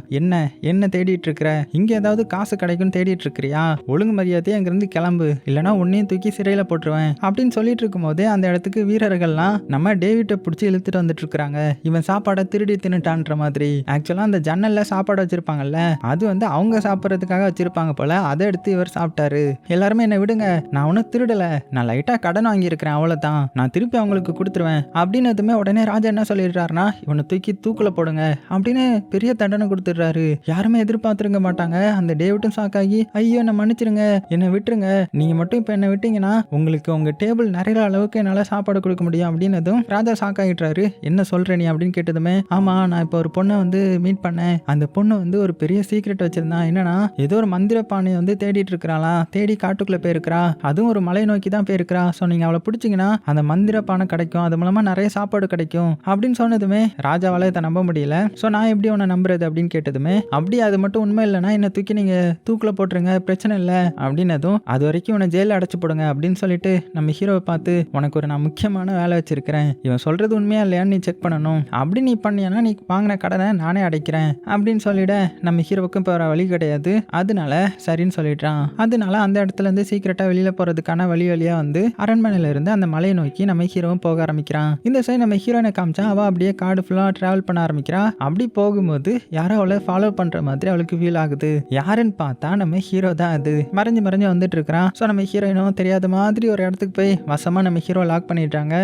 என்ன தேடிட்டு இருக்கிற, இங்க ஏதாவது காசு கிடைக்கும் தேடிட்டு இருக்கிறியா, ஒழுங்கு மரியாதையா அங்கிருந்து கிளம்பு, இல்லனா உன்னையும் தூக்கி சிறையில போட்டுருவேன் அப்படின்னு சொல்லிட்டு இருக்கும் போதே அந்த இடத்துக்கு வீரர்கள்லாம் நம்ம டேவிட்டை பிடிச்சி இழுத்துட்டு வந்துட்டு இருக்காங்க. இவன் சாப்பாடை திருடி தின்னுட்டான்ற மாதிரி. ஆக்சுவலா அந்த ஜன்னல்ல சாப்பாடு வச்சிருப்பாங்கல்ல, அது வந்து அவங்க சாப்பிட்றதுக்காக வச்சிருப்பாங்க போல. அதை எடுத்து இவர் சாப்பிட்டாரு. எல்லாருமே என்ன விடுங்க, நான் ஒன்னும் திருடல, நான் லைட்டா கடன் வாங்கியிருக்கிறேன், அவ்வளவுதான், நான் திருப்பி அவங்களுக்கு கொடுத்துருவேன் அப்படின்னதுமே உடனே ராஜா என்ன சொல்லிடுறாருன்னா, இவனை தூக்கி தூக்குல போடுங்க அப்படின்னு பெரிய தண்டனை கொடுத்துடுறாரு. யாருமே எதிர்பார்த்துருக்க மாட்டாங்க. அந்த டேவிட்டும் ஷாக்காகி, ஐயோ என்ன மன்னிச்சிருங்க, என்னை விட்டுருங்க, நீங்க மட்டும் இப்ப என்ன விட்டீங்கன்னா உங்களுக்கு உங்க டேபிள் நிறைய அளவுக்கு என்னால சாப்பாடு கொடுக்க முடியும் அப்படின்னதும் ராஜா ஷாக் ஆகிட்டாரு. என்ன சொல்ற நீ அப்படின்னு கேட்டதுமே, ஆமா நான் இப்போ ஒரு பொண்ணை வந்து மீட் பண்ணேன், அந்த பொண்ணு வந்து ஒரு பெரிய சீக்ரெட் வச்சிருந்தான். என்னன்னா ஏதோ ஒரு மந்திர பானையை வந்து தேடிட்டு இருக்கிறாளா, தேடி காட்டுக்குள்ள போயிருக்கிறா, அதுவும் ஒரு மலை நோக்கி தான் போயிருக்கிறா. ஸோ நீங்க அவளை பிடிச்சிங்கன்னா அந்த மந்திர பானை கிடைக்கும், அது மூலமா நிறைய சாப்பாடு கிடைக்கும் அப்படின்னு சொன்னதுமே ராஜாவால இதை நம்ப முடியல. ஸோ நான் எப்படி உன்னை நம்புறது அப்படின்னு கேட்டதுமே, அப்படி அது மட்டும் உண்மை இல்லைன்னா என்ன தூக்கி நீங்க தூக்குல போட்டுருங்க, பிரச்சனை இல்லை அப்படின்னதும், அது வரைக்கும் உன்னை ஜெயில அடைச்சு போடுங்க அப்படின்னு சொல்லிட்டு நம்ம ஹீரோவை பார்த்து, உனக்கு ஒரு நான் முக்கியமான வேலை வச்சிருக்கிறேன், இவன் சொல்றது உண்மையா இல்லையான்னு நீ செக் பண்ணணும், அப்படி நீ பண்ணியானா நீ வாங்கின கடனை நானே அடைக்கிறேன் அப்படின்னு சொல்லிட. நம்ம ஹீரோவுக்கும் இப்போ வர வழி கிடையாது. அதனால சரின்னு சொல்லிட்டான். அதனால அந்த இடத்துல இருந்து சீக்கிரட்டா வெளியில போறதுக்கான வழியா வந்து அரண்மனையில இருந்து அந்த மலையை நோக்கி நம்ம ஹீரோவும் போக ஆரம்பிக்கிறான். இந்த சைடு நம்ம ஹீரோனை காமிச்சா அவ அப்படியே காடு ஃபுல்லா டிராவல் பண்ண ஆரம்பிக்கிறா. அப்படி போகும்போது யாரோ அவளை ஃபாலோ பண்ற மாதிரி அவளுக்கு ஃபீல் ஆகுது. யாருன்னு பார்த்தா நம்ம ஹீரோ தான். அது மறைஞ்சு மறைஞ்சு வந்துட்டு இருக்கிறான். ஸோ நம்ம ஹீரோயினும் தெரியாத மாதிரி ஒரு இடத்துக்கு போய் வசமா நம்ம ஹீரோ லாக் பண்ணிட்டாங்க.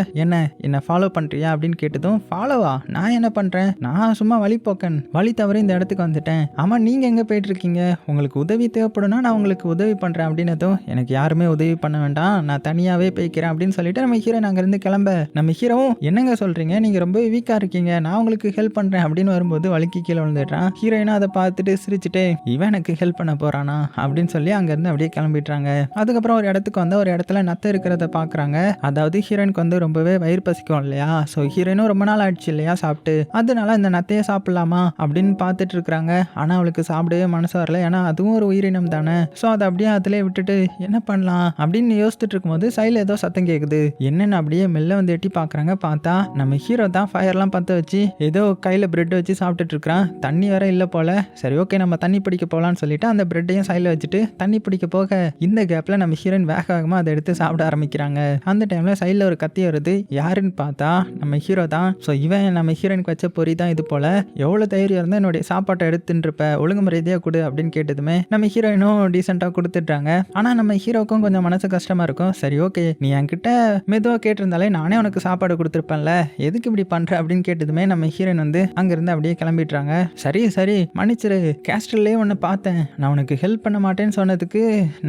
என்ன ஃபாலோ பண்றியா அப்படின்னு கேட்டதும், ஃபாலோவா, நான் என்ன பண்றேன், நான் சும்மா வழிபோக்கன், வழி தவிர இந்த இடத்துக்கு வந்துட்டேன், ஆமா நீங்க எங்க போயிட்டு இருக்கீங்க, உங்களுக்கு உதவி தேவைப்படும்னா நான் உங்களுக்கு உதவி பண்றேன் அப்படின்னதும், எனக்கு யாருமே உதவி பண்ண வேண்டாம், நான் தனியாவே போய்க்கிறேன் அப்படின்னு சொல்லிட்டு நம்ம ஹீரோயின் அங்கிருந்து கிளம்ப. நம்ம ஹீரோவும் என்னங்க சொல்றீங்க, நீங்க ரொம்ப வீக்கா இருக்கீங்க, நான் உங்களுக்கு ஹெல்ப் பண்றேன் அப்படின்னு வரும்போது வலிக்கு கீழே விழுந்துடுறான். ஹீரோயினும் அதை பார்த்துட்டு சிரிச்சுட்டு, இவன் எனக்கு ஹெல்ப் பண்ண போறானா அப்படின்னு சொல்லி அங்கிருந்து அப்படியே கிளம்பிடுறாங்க. அதுக்கப்புறம் ஒரு இடத்துக்கு வந்து ஒரு இடத்துல நத்தை இருக்கிறத பாக்குறாங்க. அதாவது ஹீரோயினுக்கு வந்து ரொம்பவே வயிறு பசிக்கும் இல்லையா, ஸோ ஹீரோயினும் ரொம்ப நாள் ஆயிடுச்சு இல்லையா சாப்பிட்டு, அதனால இந்த நத்தையை சாப்பிடலாமா அப்படின்னு பார்த்துட்டு இருக்காங்க. ஆனா அவளுக்கு சாப்பிடவே மனசு வரல, ஏன்னா அதுவும் ஒரு உயிரினம் தானே. ஸோ அதை அப்படியே அதிலே விட்டுட்டு என்ன பண்ணலாம் அப்படின்னு யோசிச்சுட்டு இருக்கும்போது சைடில் ஏதோ சத்தம் கேட்குது. என்னன்னு அப்படியே மெல்ல வந்து எட்டி பார்க்குறாங்க. பார்த்தா நம்ம ஹீரோ தான் ஃபயர்லாம் பற்ற வச்சு ஏதோ கையில் பிரெட் வச்சு சாப்பிட்டுட்டு இருக்கிறான். தண்ணி வேற இல்லை போல. சரி ஓகே நம்ம தண்ணி பிடிக்க போகலான்னு சொல்லிட்டு அந்த பிரெட்டையும் சைடில் வச்சுட்டு தண்ணி பிடிக்க போக இந்த கேப்பில் நம்ம ஹீரோயின் வேக வேகமாக அதை எடுத்து சாப்பிட ஆரம்பிக்கிறாங்க. அந்த டைமில் சைடில் ஒரு கத்தி வருது. யாருன்னு பார்த்தா நம்ம ஹீரோ தான். ஸோ இவன் நம்ம ஹீரோயினுக்கு வச்ச பொறி தான் இது போல. எவ்வளோ தைரியம் இருந்தால் என்னுடைய சாப்பாட்டை எடுத்துட்டு இருப்ப, ஒழுங்கு மரியாதையாக கொடு அப்படின்னு கேட்டதுமே நம்ம ஹீரோயினும் டீசெண்டாக கொடுத்துட்றாங்க. ஆனால் நம்ம ஹீரோக்கும் கொஞ்சம் மனசு கஷ்டமாக இருக்கும். சரி ஓகே நீ என்கிட்ட மெதுவாக கேட்டிருந்தாலே நானே உனக்கு சாப்பாடு கொடுத்துருப்பேன்ல, எதுக்கு இப்படி பண்ணுற அப்படின்னு கேட்டதுமே நம்ம ஹீரோயின் வந்து அங்கேருந்து அப்படியே கிளம்பிடுறாங்க. சரி சரி மன்னிச்சிரு, கேஸ்டல்லே உன்னை பார்த்தேன், நான் உனக்கு ஹெல்ப் பண்ண மாட்டேன்னு சொன்னதுக்கு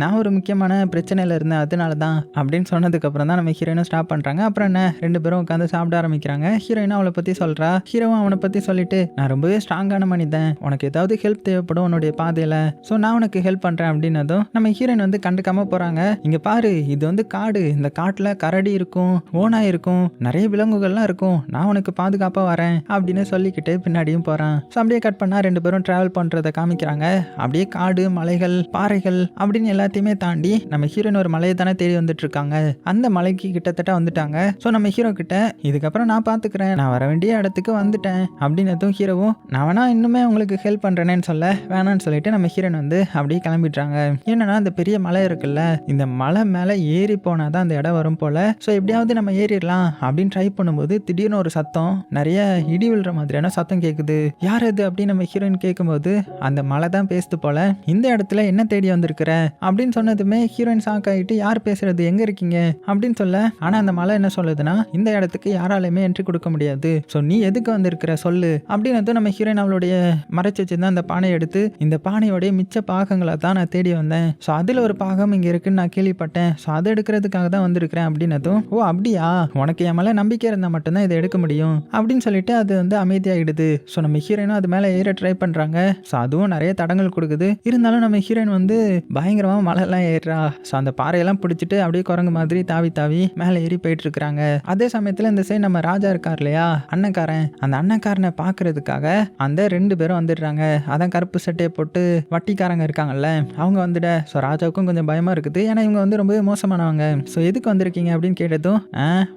நான் ஒரு முக்கியமான பிரச்சனையில் இருந்தேன் அதனால தான் அப்படின்னு சொன்னதுக்கு அப்புறம் தான் நம்ம ஹீரோயினும் ஸ்டாப் பண்ணுறாங்க. அப்புறம் என்ன 2 பேரும் உட்காந்து சாப்பிட ஆரம்பிக்கிறாங்க. ஹீரோயினும் அவளை பற்றி சொல்கிறா. ஹீரோவும் அவனை பற்றி சொல்லிட்டு நான் ரொம்பவே ஸ்ட்ராங்கான மனிதன், உனக்கு ஏதாவது ஹெல்ப் தேவைப்படும் உன்னுடைய பாதையில், ஸோ நான் உனக்கு ஹெல்ப் பண்ணுறேன் அப்படின்னதும் நம்ம ஹீரோயின் வந்து கண்டுக்காம போகிறாங்க. இங்கே பாரு இது வந்து காடு, இந்த காட்டில் கரடி இருக்கும், ஓனாய் இருக்கும், நிறைய விலங்குகள்லாம் இருக்கும், நான் உனக்கு பாதுகாப்பாக வரேன் அப்படின்னு சொல்லிக்கிட்டு பின்னாடியும் போகிறான். ஸோ அப்படியே கட் பண்ணால் 2 பேரும் ட்ராவல் பண்ணுறதை காமிக்கிறாங்க. அப்படியே காடு மலைகள் பாறைகள் அப்படின்னு எல்லாத்தையுமே தாண்டி நம்ம ஹீரோயின் ஒரு மலையை தானே தேடி வந்துட்டு இருக்காங்க. அந்த மலைக்கு கிட்டத்தட்ட வந்துட்டாங்க. ஸோ நம்ம ஹீரோ கிட்ட இதுக்கப்புறம் நான் பார்த்துக்கிறேன், நான் வர வேண்டிய இடத்துக்கு வந்துட்டேன் அப்படின்னதும் ஹீரோவும் நான் வேணா இன்னுமே உங்களுக்கு ஹெல்ப் பண்ணுறேன்னு சொல்ல வேணான்னு சொல்லிட்டு நம்ம ஹீரோயின் வந்து அப்படியே கிளம்பிடுறாங்க. என்னன்னா அந்த பெரிய மலை இருக்குல்ல, இந்த மலை மேலே ஏறி போனால் தான் அந்த இடம் வரும் போல. ஸோ எப்படியாவது நம்ம ஏறிடலாம் அப்படின்னு ட்ரை பண்ணும்போது திடீர்னு ஒரு சத்தம், நிறைய இடி விழுற மாதிரியான சத்தம் கேட்குது. யார் அது அப்படின்னு நம்ம ஹீரோயின் கேட்கும்போது அந்த மலை தான் பேசுது போல. இந்த இடத்துல என்ன தேடி வந்திருக்கிற அப்படின்னு சொன்னதுமே ஹீரோயின் ஷாக் ஆகிட்டு யார் பேசுறது, எங்க இருக்கீங்க அப்படின்னு சொல்ல, ஆனா அந்த மலை என்ன சொல்லுதுன்னா இந்த இடத்துக்கு யாராலையுமே என்ட்ரி கொடுக்க முடியாது, ஸோ நீ எதுக்கு வந்திருக்கிற சொல்லு அப்படின்னு நம்ம ஹீரோயின் அவளுடைய மறைச்சு வச்சிருந்த அந்த பானையை எடுத்து இந்த பானையோடைய மிச்ச பாகங்களை தான் நான் தேடி வந்தேன், ஸோ அதில் ஒரு பாகம் இங்கே இருக்குன்னு நான் கேள்விப்பட்டேன், ஸோ அதை எடுக்கிறதுக்காக தான் வந்திருக்கிறேன் அப்படின்னதும் ஓ அப்படியா, உனக்கு என் மேலே நம்பிக்கை இருந்தால் மட்டும்தான் இதை எடுக்க முடியும் அப்படின்னு சொல்லிட்டு அது வந்து அமைதியாகிடுது. ஸோ நம்ம ஹீரோயினும் அது மேலே ஏற ட்ரை பண்ணுறாங்க. ஸோ அதுவும் நிறைய தடங்கள் கொடுக்குது. இருந்தாலும் நம்ம ஹீரோயின் வந்து பயங்கரமாக மலையெல்லாம் ஏறுறா. ஸோ அந்த பாறையெல்லாம் பிடிச்சிட்டு அப்படியே குரங்கு மாதிரி தாவி தாவி மேலே ஏறி போயிட்டு இருக்கிறாங்க. அதே சமயத்தில் இந்த சைடு நம்ம ராஜா இருக்கார் இல்லையா அண்ணக்காரன், அந்த அண்ணக்காரனை பார்க்கறதுக்காக அந்த 2 பேரும் வந்துடுறாங்க. அதான் கருப்பு சட்டையை போட்டு வட்டிக்காரங்க இருக்காங்கல்ல அவங்க வந்துட. ஸோ ராஜாவுக்கும் கொஞ்சம் பயமாக இருக்குது, ஏன்னா இவங்க வந்து ரொம்பவே மோசமானவங்க. ஸோ எதுக்கு வந்திருக்கீங்க அப்படின்னு கேட்டதும்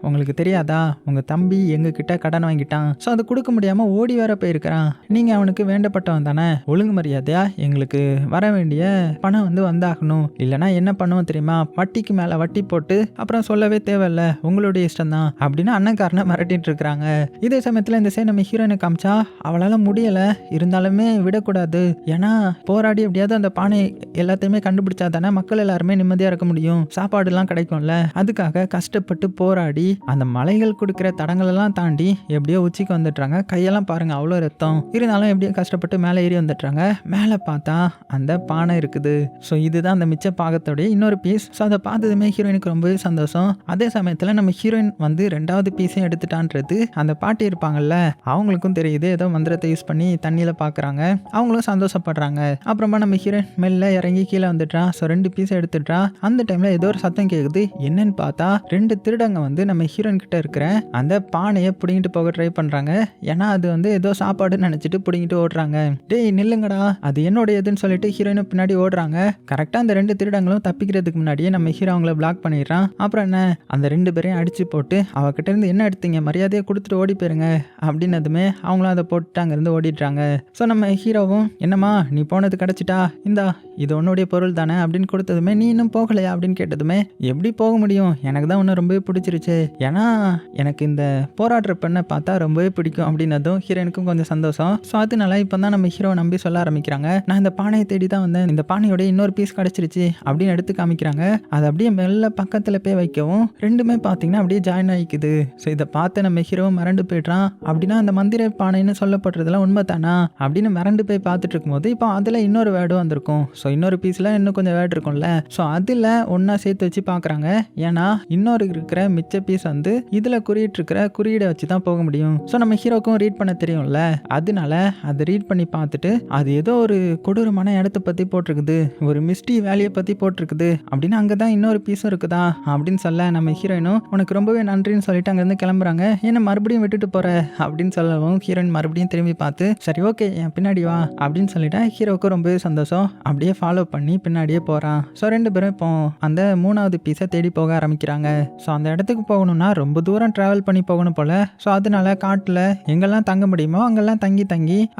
உங்களுக்கு தெரியாதா, உங்கள் தம்பி எங்ககிட்ட கடன் வாங்கிட்டான், ஸோ அதை கொடுக்க முடியாமல் ஓடி வேற போயிருக்கிறான், நீங்கள் அவனுக்கு வேண்டப்பட்டவன் தானே, ஒழுங்கு மரியாதையா எங்களுக்கு வர வேண்டிய பணம் வந்து வந்தாகணும், இல்லைனா என்ன பண்ணுவோம் தெரியுமா, வட்டிக்கு மேலே வட்டி போட்டு அப்புறம் சொல்லவே தேவையில்ல உங்களுடைய இஷ்டம் தான் அப்படின்னு அண்ணன்காரனை மிரட்டிட்டு இருக்கிறாங்க. இதே சமயத்தில் இந்த சைடு நம்ம ஹீரோயினை காமிச்சா அவளால் முடியலை, இருந்தாலுமே விடக்கூடாது, ஏன்னா போராடி எப்படியாவது அந்த பானை எல்லாத்தையுமே கண்டுபிடிச்சா தானே மக்கள் எல்லாருமே நிம்மதியாக இருக்க முடியும், சாப்பாடுலாம் கிடைக்கும்ல, அதுக்காக கஷ்டப்பட்டு போராடி அந்த மலைகள் கொடுக்குற தடங்கள் எல்லாம் தாண்டி எப்படியோ உச்சிக்கு வந்துடுறாங்க. கையெல்லாம் பாருங்க அவ்வளோ ரத்தம், இருந்தாலும் எப்படியோ கஷ்டப்பட்டு மேலே ஏறி வந்துடுறாங்க. மேலே பார்த்தா அந்த பானை இருக்குது. ஸோ இதுதான் அந்த மிச்ச பாகத்தோடைய இன்னொரு பீஸ். ஸோ அதை பார்த்ததுமே ஹீரோயினுக்கு ரொம்பவே சந்தோஷம். அதே சமயத்தில் நம்ம ஹீரோயின் வந்து 2வது பீஸையும் எடுத்துட்டான்றது அந்த பாட்டி இருப்பாங்கல்ல அவங்களுக்கும் தெரியுது. ஏதோ மந்திரத்தை யூஸ் பண்ணி தண்ணியில் பார்க்குறாங்க, அவங்களும் சந்தோஷப்படுறாங்க. அப்புறமா நம்ம ஹீரோயின் மெல்ல இறங்கி கீழே வந்துட்டான். ஸோ 2 பீஸை எடுத்துட்டா. அந்த டைமில் ஏதோ ஒரு சத்தம் கேட்குது. என்னன்னு பார்த்தா 2 திருடங்க வந்து நம்ம ஹீரோயின் கிட்ட இருக்கிற அந்த பானையை பிடிங்கிட்டு போக ட்ரை பண்ணுறாங்க. ஏன்னா அது வந்து ஏதோ சாப்பாடுன்னு நினச்சிட்டு பிடிங்கிட்டு ஓடுறாங்க. டேய் நில்லுங்கடா, அது என்னோட எதுன்னு சொல்லிட்டு ஹீரோயினும் பின்னாடி ஓடுறாங்க. கரெக்டாக அந்த 2 திருடங்களும் தப்பிக்கிறதுக்கு முன்னாடியே நம்ம ஹீரோ அவங்கள பிளாக் பண்ணிடுறான். அப்புறம் என்ன அந்த 2 பேரையும் அடிச்சு போட்டு அவகிட்ட இருந்து என்ன எடுத்தீங்க, மரியாதையை கொடுத்துட்டு ஓடி போயிருங்க அப்படின்னதுமே அவங்களும் அதை போட்டு அங்கேருந்து ஓடிடுறாங்க. ஸோ நம்ம ஹீரோவும் என்னம்மா நீ போனது கிடச்சிட்டா, இந்தா இது உன்னுடைய பொருள் தானே அப்படின்னு கொடுத்ததுமே நீ இன்னும் போகலையா அப்படின்னு கேட்டதுமே எப்படி போக முடியும், எனக்கு தான் ஒன்று ரொம்பவே பிடிச்சிருச்சு, ஏன்னா எனக்கு இந்த போராடுற பெண்ணை பார்த்தா ரொம்பவே பிடிக்கும் அப்படின்னதும் ஹீரோனுக்கும் கொஞ்சம் சந்தோஷம். ஸோ அதனால இப்போ தான் நம்ம ஹீரோவை நம்பி சொல்ல ஆரம்பிக்கிறாங்க. நான் இந்த பானையை தேடி தான் வந்தேன், இந்த பானையோட இன்னொரு பீஸ் கிடச்சிருச்சு அப்படின்னு எடுத்து காமிக்கிறாங்க. அதை அப்படியே மெல்ல பக்கத்தில் போய் வைக்கவும் 2மே பார்த்தீங்கன்னா அப்படியே ஜாயின் ஆகிக்குது. ஸோ இதை பார்த்து நம்ம ஹீரோவும் மிரண்டு போய்ட்றான். அப்படின்னா அந்த மந்திர பானைன்னு சொல்லப்படுறதுலாம் உண்மை தானா அப்படின்னு மிரண்டு போய் பார்த்துட்டு இருக்கும்போது இப்போ அதில் இன்னொரு வேர்டும் வந்திருக்கும். ஸோ இன்னொரு பீஸில் இன்னும் கொஞ்சம் வேர்டு இருக்கும்ல, ஸோ அதில் ஒன்றா சேர்த்து வச்சு பார்க்குறாங்க. ஏன்னா இன்னொரு இருக்கிற மிச்ச பீஸ் வந்து இதில் குறியிட்டு இருக்கிற குறியீடை வச்சு தான் போக முடியும். ஸோ நம்ம ஹீரோக்கும் ரீட் பண்ண தெரியும்ல, அதனால அதை ரீட் பண்ணி பார்த்துட்டு அது ஏதோ ஒரு கொடூரமான இடத்த பற்றி போட்டிருக்குது, ஒரு மிஸ்டி வேலையை பற்றி போட்டிருக்குது அப்படின்னு அங்கே தான் இன்னொரு பீஸும் இருக்குதா அப்படின்னு சொல்ல நம்ம ஹீரோயினும் உனக்கு ரொம்பவே நன்றின்னு சொல்லிட்டு அங்கேருந்து கிளம்புறாங்க. என்ன மறுபடியும் விட்டுட்டு போற அப்படின்னு சொல்லவும் ஹீரோயின் மறுபடியும் திரும்பி பார்த்து சரி ஓகே என் பின்னாடி வா அப்படின்னு சொல்லிட்டேன். ஹீரோவுக்கு ரொம்பவே சந்தோஷம். அப்படியே ஃபாலோ பண்ணி பின்னாடியே போகிறான். ஸோ 2 பேரும் இப்போ அந்த 3வது பீஸை தேடி போக ஆரம்பிக்கிறாங்க. ஸோ அந்த இடத்துக்கு போகணும்னா ரொம்ப தூரம் ட்ராவல் பண்ணி போகணும் போல். ஸோ அதனால காட்டில் எங்கெல்லாம் தங்க முடியுமோ அங்கெல்லாம் தங்கி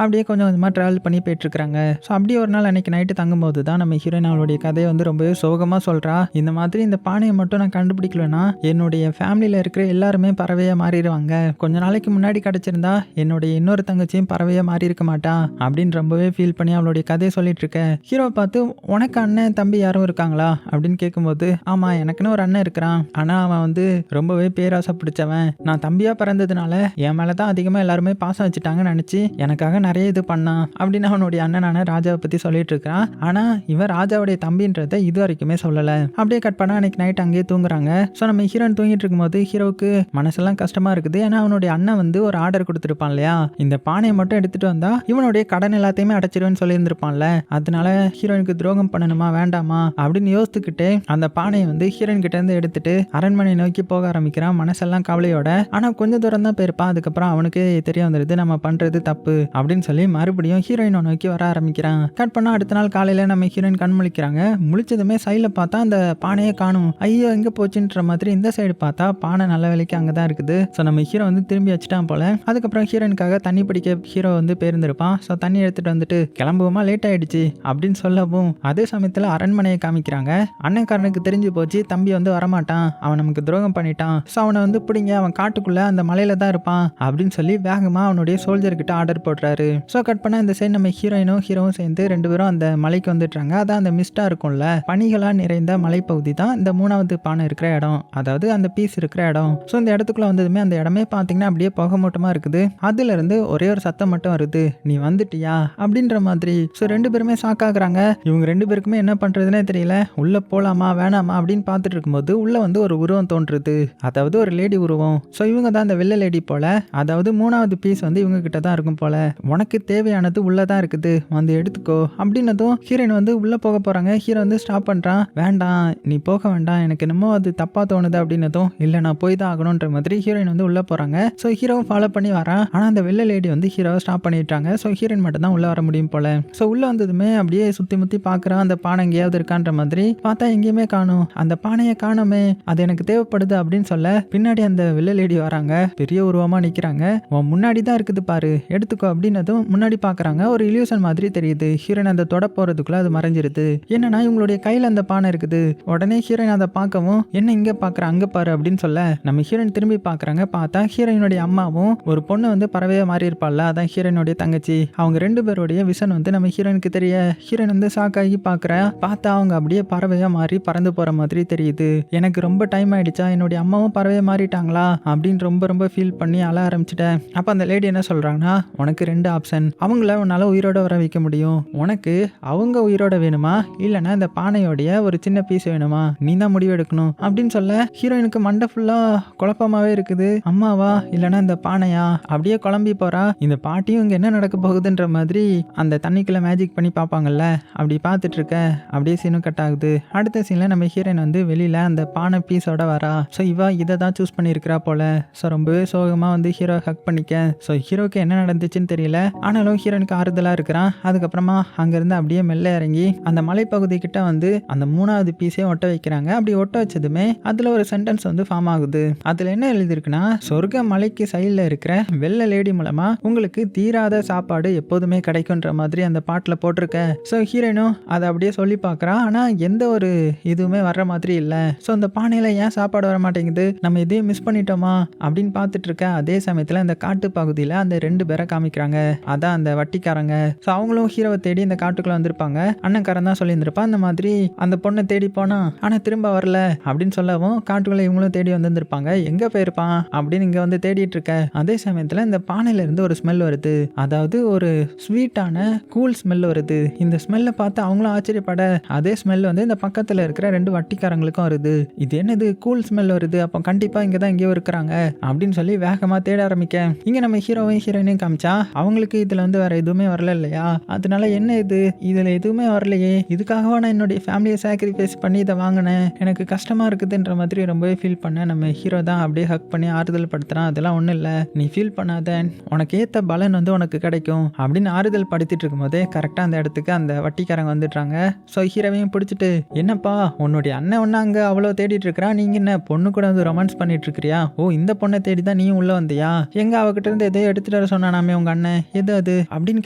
அப்படியே கொஞ்சம் கொஞ்சமாக ட்ராவல் பண்ணி போயிட்டுருக்காங்க. ஸோ அப்படியே ஒரு நாள் அன்றைக்கி நைட்டு தங்கும்போது தான் நம்ம ஹீரோயின் அவளுடைய கதையை வந்து ரொம்பவே சோகமாக சொல்கிறா. இந்த மாதிரி இந்த பானையை மட்டும் நான் கண்டுபிடிக்கலன்னா என்னுடைய ஃபேமிலியில் இருக்கிற எல்லாருமே பறவையாக மாறிடுவாங்க. கொஞ்ச நாளைக்கு முன்னாடி கிடச்சிருந்தா என்னுடைய இன்னொரு தங்கச்சியும் பறவையாக மாறி இருக்க மாட்டா அப்படின்னு ரொம்பவே ஃபீல் பண்ணி அவளுடைய கதையை சொல்லிட்டு இருக்க. ஹீரோ பார்த்து உனக்கு அண்ணன் தம்பி யாரும் இருக்காங்களா அப்படின்னு கேட்கும்போது, ஆமாம் எனக்குன்னு ஒரு அண்ணன் இருக்கிறான். ஆனால் அவன் வந்து ரொம்பவே பேராசை பிடிச்சவன். நான் தம்பியாக பிறந்ததுனால என் மேலே தான் அதிகமாக எல்லாருமே பாசம் வச்சுட்டாங்கன்னு நினச்சி எனக்காக நிறைய இது பண்ணான் அப்படின்னு அவனுடைய அண்ணனான ராஜாவை பற்றி சொல்லிட்டு இருக்கிறான். ஆனால் இவன் ராஜாவுடைய தம்பின்றதை இது வரைக்குமே சொல்லலை. அப்படியே கட் பண்ணா அன்னைக்கு நைட் அங்கேயே தூங்குறாங்க. ஸோ நம்ம ஹீரோயின் தூங்கிட்டு இருக்கும்போது ஹீரோவுக்கு மனசெல்லாம் கஷ்டமா இருக்குது. ஏன்னா அவனுடைய அண்ணன் வந்து ஒரு ஆர்டர் கொடுத்துருப்பான் இல்லையா, இந்த பானையை மட்டும் எடுத்துட்டு வந்தா இவனுடைய கடன் எல்லாத்தையுமே அடைச்சிருவேன்னு சொல்லியிருந்திருப்பான்ல. அதனால ஹீரோயினுக்கு துரோகம் பண்ணணுமா வேண்டாமா அப்படின்னு யோசித்துக்கிட்டே அந்த பானையை வந்து ஹீரோயின் கிட்ட இருந்து எடுத்துட்டு அரண்மனை நோக்கி போக ஆரம்பிக்கிறான் மனசெல்லாம் கவலையோட. ஆனா கொஞ்சம் தூரம் தான் போயிருப்பான். அதுக்கப்புறம் அவனுக்கு தெரிய வந்துருது நம்ம பண்றது தப்பு அப்படின்னு சொல்லி மறுபடியும் ஹீரோயினை நோக்கி வர ஆரம்பிக்கிறான். கட் பண்ணா அடுத்த நாள் காலையில நம்ம ஹீரோயின் கண் முழிக்கிறாங்க. முழிச்சதுமே சைட்ல பார்த்தா அந்த பானையை காணும். ஐயோ எங்க போச்சுன்ற மாதிரி இந்த சைடு பார்த்தா பானை நல்ல வேலைக்கு அங்கதான் இருக்குது. ஸோ நம்ம ஹீரோ வந்து திரும்பி வச்சுட்டான் போல. அதுக்கப்புறம் ஹீரோயினுக்காக தண்ணி பிடிக்க ஹீரோ வந்து பேருந்திருப்பான். ஸோ தண்ணி எடுத்துட்டு வந்துட்டு கிளம்புவோமா லேட் ஆயிடுச்சு அப்படின்னு சொல்லவும் அதே சமயத்தில் அரண்மனையை காமிக்கிறாங்க. அண்ணன்காரனுக்கு தெரிஞ்சு போச்சு தம்பி வந்து வரமாட்டான், அவன் நமக்கு துரோகம் பண்ணிட்டான். ஸோ அவனை வந்து பிடிங்க, அவன் காட்டுக்குள்ள அந்த மலையில தான் இருப்பான் அப்படின்னு சொல்லி வேகமா அவனுடைய சோல்ஜர்கிட்ட ஆர்டர் போடுறாரு. ஸோ கட் பண்ணா இந்த சைடு நம்ம ஹீரோவும் சேர்ந்து 2 பேரும் அந்த மலைக்கு வந்துட்டாங்க. அதான் அந்த மிஸ்டா இருக்கும்ல, பனிகளா நிறைந்த மலைப்பகுதி தான் இந்த 3வது பானை இருக்கிற இடம், அதாவது அந்த பீஸ் இருக்கிற இடம். ஸோ இந்த இடத்துக்குள்ள வந்ததுமே அந்த இடமே பார்த்தீங்கன்னா அப்படியே புகை மூட்டமா இருக்குது. அதுல இருந்து ஒரே ஒரு சத்தம் மட்டும் வருது, நீ வந்துட்டியா அப்படின்ற மாதிரி. ஸோ 2 பேருமே ஷாக்காகிறாங்க. இவங்க 2 பேருக்குமே என்ன பண்றதுன்னே தெரியல. உள்ள போலாமா வேணாமா அப்படின்னு பார்த்துட்டு இருக்கும்போது உள்ள வந்து ஒரு உருவம் தோன்றுது, அதாவது ஒரு லேடி உருவம். ஸோ இவங்க தான் அந்த வெள்ளை லேடி போல, அதாவது 3வது பீஸ் வந்து இவங்க கிட்ட தான் இருக்கும் போல. உனக்கு தேவையானது உள்ளதான் இருக்குது, வந்து எடுத்துக்கோ அப்படின்னதும் ஹீரோயின் வந்து உள்ள போக போறாங்க. ஹீரோ வந்து ஸ்டாப் பண்றான். வேண்டாம் நீ போக வேண்டாம், எனக்கு என்னமோ அது தப்பா தோணுது அப்படின்னதும் இல்ல நான் போய் தான் ஆகணும்ன்ற மாதிரி ஹீரோயின் வந்து உள்ள போறாங்க. ஸோ ஹீரோவும் ஃபாலோ பண்ணி வரான். ஆனா அந்த வெள்ளை லேடி வந்து ஹீரோவை ஸ்டாப் பண்ணிட்டாங்க. ஸோ ஹீரோயின் மட்டும் தான் உள்ள வர முடியும் போல. ஸோ உள்ள வந்ததுமே அப்படியே சுத்தி முத்தி பாக்குறான், அந்த பானை எங்கேயாவது இருக்கான்ற மாதிரி. பார்த்தா எங்கேயுமே காணும், அந்த பானையை காணுமே, அது எனக்கு தேவைப்படுது அப்படின்னு சொல்ல பின்னாடி அந்த வெள்ளை லேடி வராங்க. பெரிய உருவமா நிக்கிறாங்க. உன் முன்னாடி தான் இருக்குது பாரு, எடுத்துக்கோ அப்படின்னதும் முன்னாடி பாக்குறாங்க. ஒரு இல்யூஷன் மாதிரி தெரியுது. ஹீரோயின் அந்த தொட போறதுக்குள்ள அது மறைஞ்சிருது. என்னன்னா இவங்களுடைய கையில அந்த பானை இருக்குது. உடனே ஹீரோயின் அதை பார்க்கவும் என்ன இங்க பாக்குற அங்க பாரு அப்படின்னு சொல்ல நம்ம ஹீரோயின் திரும்பி பாக்குறாங்க. பார்த்தா ஹீரோயினுடைய அம்மாவும் ஒரு பொண்ணு வந்து பறவையா மாறி இருப்பாள்ல, அதான் ஹீரோயினுடைய தங்கச்சி. அவங்க 2 பேருடைய விஷன் வந்து நம்ம ஹீரோயினுக்கு தெரிய ஹீரோயின் வந்து ஷாக் ஆகி பாக்குறா. பார்த்தா அவங்க அப்படியே பறவையா மாறி பறந்து போற மாதிரி தெரியுது. எனக்கு ரொம்ப டைம் ஆயிடுச்சா, என்னுடைய அம்மாவும் பறவையா மாறிட்டாங்களா அப்படின்னு ரொம்ப ஃபீல் பண்ணி அழ ஆரம்பிச்சிட்டேன். அப்ப அந்த லேடி என்ன சொல்றாங்கன்னா, உனக்கு 2 ஆப்ஷன், அவங்கள உன்னால உயிரோட வர வைக்க முடியும், உனக்கு அவங்க உயிரோட வேணுமா இல்லைன்னா இந்த பானையோடைய ஒரு சின்ன பீஸ் வேணுமா, நீ தான் முடிவு எடுக்கணும் அப்படின்னு சொல்ல ஹீரோயினுக்கு மண்டை ஃபுல்லா குழப்பமாவே இருக்குது. அம்மாவா இல்லைன்னா இந்த பானையா அப்படியே குழம்பி போறா. இந்த பாட்டியும் இங்க என்ன நடக்க போகுதுன்ற மாதிரி அந்த தண்ணிக்குள்ள மேஜிக் பண்ணி பார்ப்பாங்கல்ல, அப்படி பார்த்துட்டு இருக்க அப்படியே சீனும் கட் ஆகுது. அடுத்த சீன்ல நம்ம ஹீரோயின் வந்து வெளியில அந்த பானை பீஸோட வரா. ஸோ இவ இதை தான் சூஸ் பண்ணியிருக்கிறா போல. ஸோ ரொம்பவே சோகமா வந்து ஹீரோ ஹக் பண்ணிக்க. ஸோ ஹீரோக்கு என்ன நடந்துச்சுன்னு தெரியல, ஆனாலும் ஹீரோனுக்கு ஆறுதலா இருக்கிறான். அதுக்கப்புறமா அங்கிருந்து அப்படியே மெல்ல இறங்கி அந்த மலைப்பகுதி கிட்ட வந்து அந்த 3வது பீஸே ஒட்ட வைக்கிறாங்க. அப்படி ஒட்ட வச்சதுமே அதுல ஒரு சென்டென்ஸ் வந்து ஃபார்ம் ஆகுது. அதுல என்ன எழுதிருக்குன்னா, சொர்க்க மலைக்கு சைட்ல இருக்கிற வெள்ளை லேடி மூலமா உங்களுக்கு தீராத சாப்பாடு எப்போதுமே கிடைக்கும்ன்ற மாதிரி அந்த பாட்டுல போட்டிருக்க. ஸோ ஹீரோயினும் அதை அப்படியே சொல்லி பார்க்கறா. ஆனா எந்த ஒரு இதுவுமே வர்ற மாதிரி இல்லை. ஸோ அந்த பானையில ஏன் சாப்பாடு வர மாட்டேங்குது, நம்ம எதையும் மிஸ் பண்ணிட்டோமா அப்படின்னு பார்த்துட்டு இருக்க. அதே சமயத்துல இந்த காட்டு பகுதியில அந்த 2 பேரை காமிக்கிறாங்க, அதான் அந்த வட்டிக்காரங்க. ஸோ அவங்களும் ஹீரோவை தேடி இந்த காட்டுக்குள்ள வந்திருப்பாங்க. அண்ணன்காரன் தான் சொல்லியிருந்திருப்பான் இந்த மாதிரி அந்த பொண்ணை தேடி போனா ஆனா திரும்ப வரல அப்படின்னு சொல்லவும் காட்டுக்குள்ள இவங்களும் தேடி வந்திருப்பாங்க. எங்க போயிருப்பான் அப்படின்னு இங்க வந்து தேடிட்டு இருக்க. அதே சமயத்துல இந்த பானையில இருந்து ஒரு ஸ்மெல் வருது, அதாவது ஒரு ஸ்வீட்டான கூல் ஸ்மெல் வருது. இந்த ஸ்மெல்லை பார்த்து அவங்களும் ஆச்சரியப்பட அதே ஸ்மெல் வந்து இந்த பக்கத்துல இருக்கிற 2 வட்டிக்காரங்களுக்கும் வருது. இது என்னது கூல் ஸ்மெல் வருது, அப்போ கண்டிப்பா இங்கதான் எங்கேயோ இருக்கிறாங்க அப்படின்னு சொல்லி வேகமா தேட ஆரம்பிக்க. இங்க நம்ம ஹீரோவையும் ஹீரோயினையும் காமிச்சா அவங்களுக்கு இதுல வந்து வேற எதுவுமே வரல இல்லையா, அதனால என்ன இது இதுல எதுவுமே வரலையே, இதுக்காகவா நான் என்னுடைய ஃபேமிலியை சாக்ரிஃபைஸ் பண்ணி இதை வாங்கினேன், எனக்கு கஷ்டமா இருக்குதுன்ற மாதிரி ரொம்பவே ஃபீல் பண்ண. நம்ம ஹீரோ தான் அப்படியே ஹக் பண்ணி ஆறுதல் படுத்துறான். அதெல்லாம் ஒன்றும் இல்லை, நீ ஃபீல் பண்ணாத, உனக்கு ஏற்ற பலன் வந்து உனக்கு கிடைக்கும் அப்படின்னு ஆறுதல் படுத்திட்டு இருக்கும் போதே கரெக்டாக அந்த இடத்துக்கு அந்த வட்டி வட்டிக்காரங்க வந்துடுறாங்க. ஸோ ஹீரோவையும் பிடிச்சிட்டு, என்னப்பா உன்னுடைய அண்ணன் ஒன்று அங்கே அவ்வளோ தேடிட்டு இருக்கிறா, நீங்கள் என்ன பொண்ணு கூட வந்து ரொமான்ஸ் பண்ணிட்டு இருக்கிறியா? ஓ இந்த பொண்ணை தேடி தான் நீயும் உள்ளே வந்தியா? எங்க அவகிட்ட இருந்து எதையோ எடுத்துட்டு வர சொன்னானாமே உங்க அண்ணன், எது அது அப்படின்னு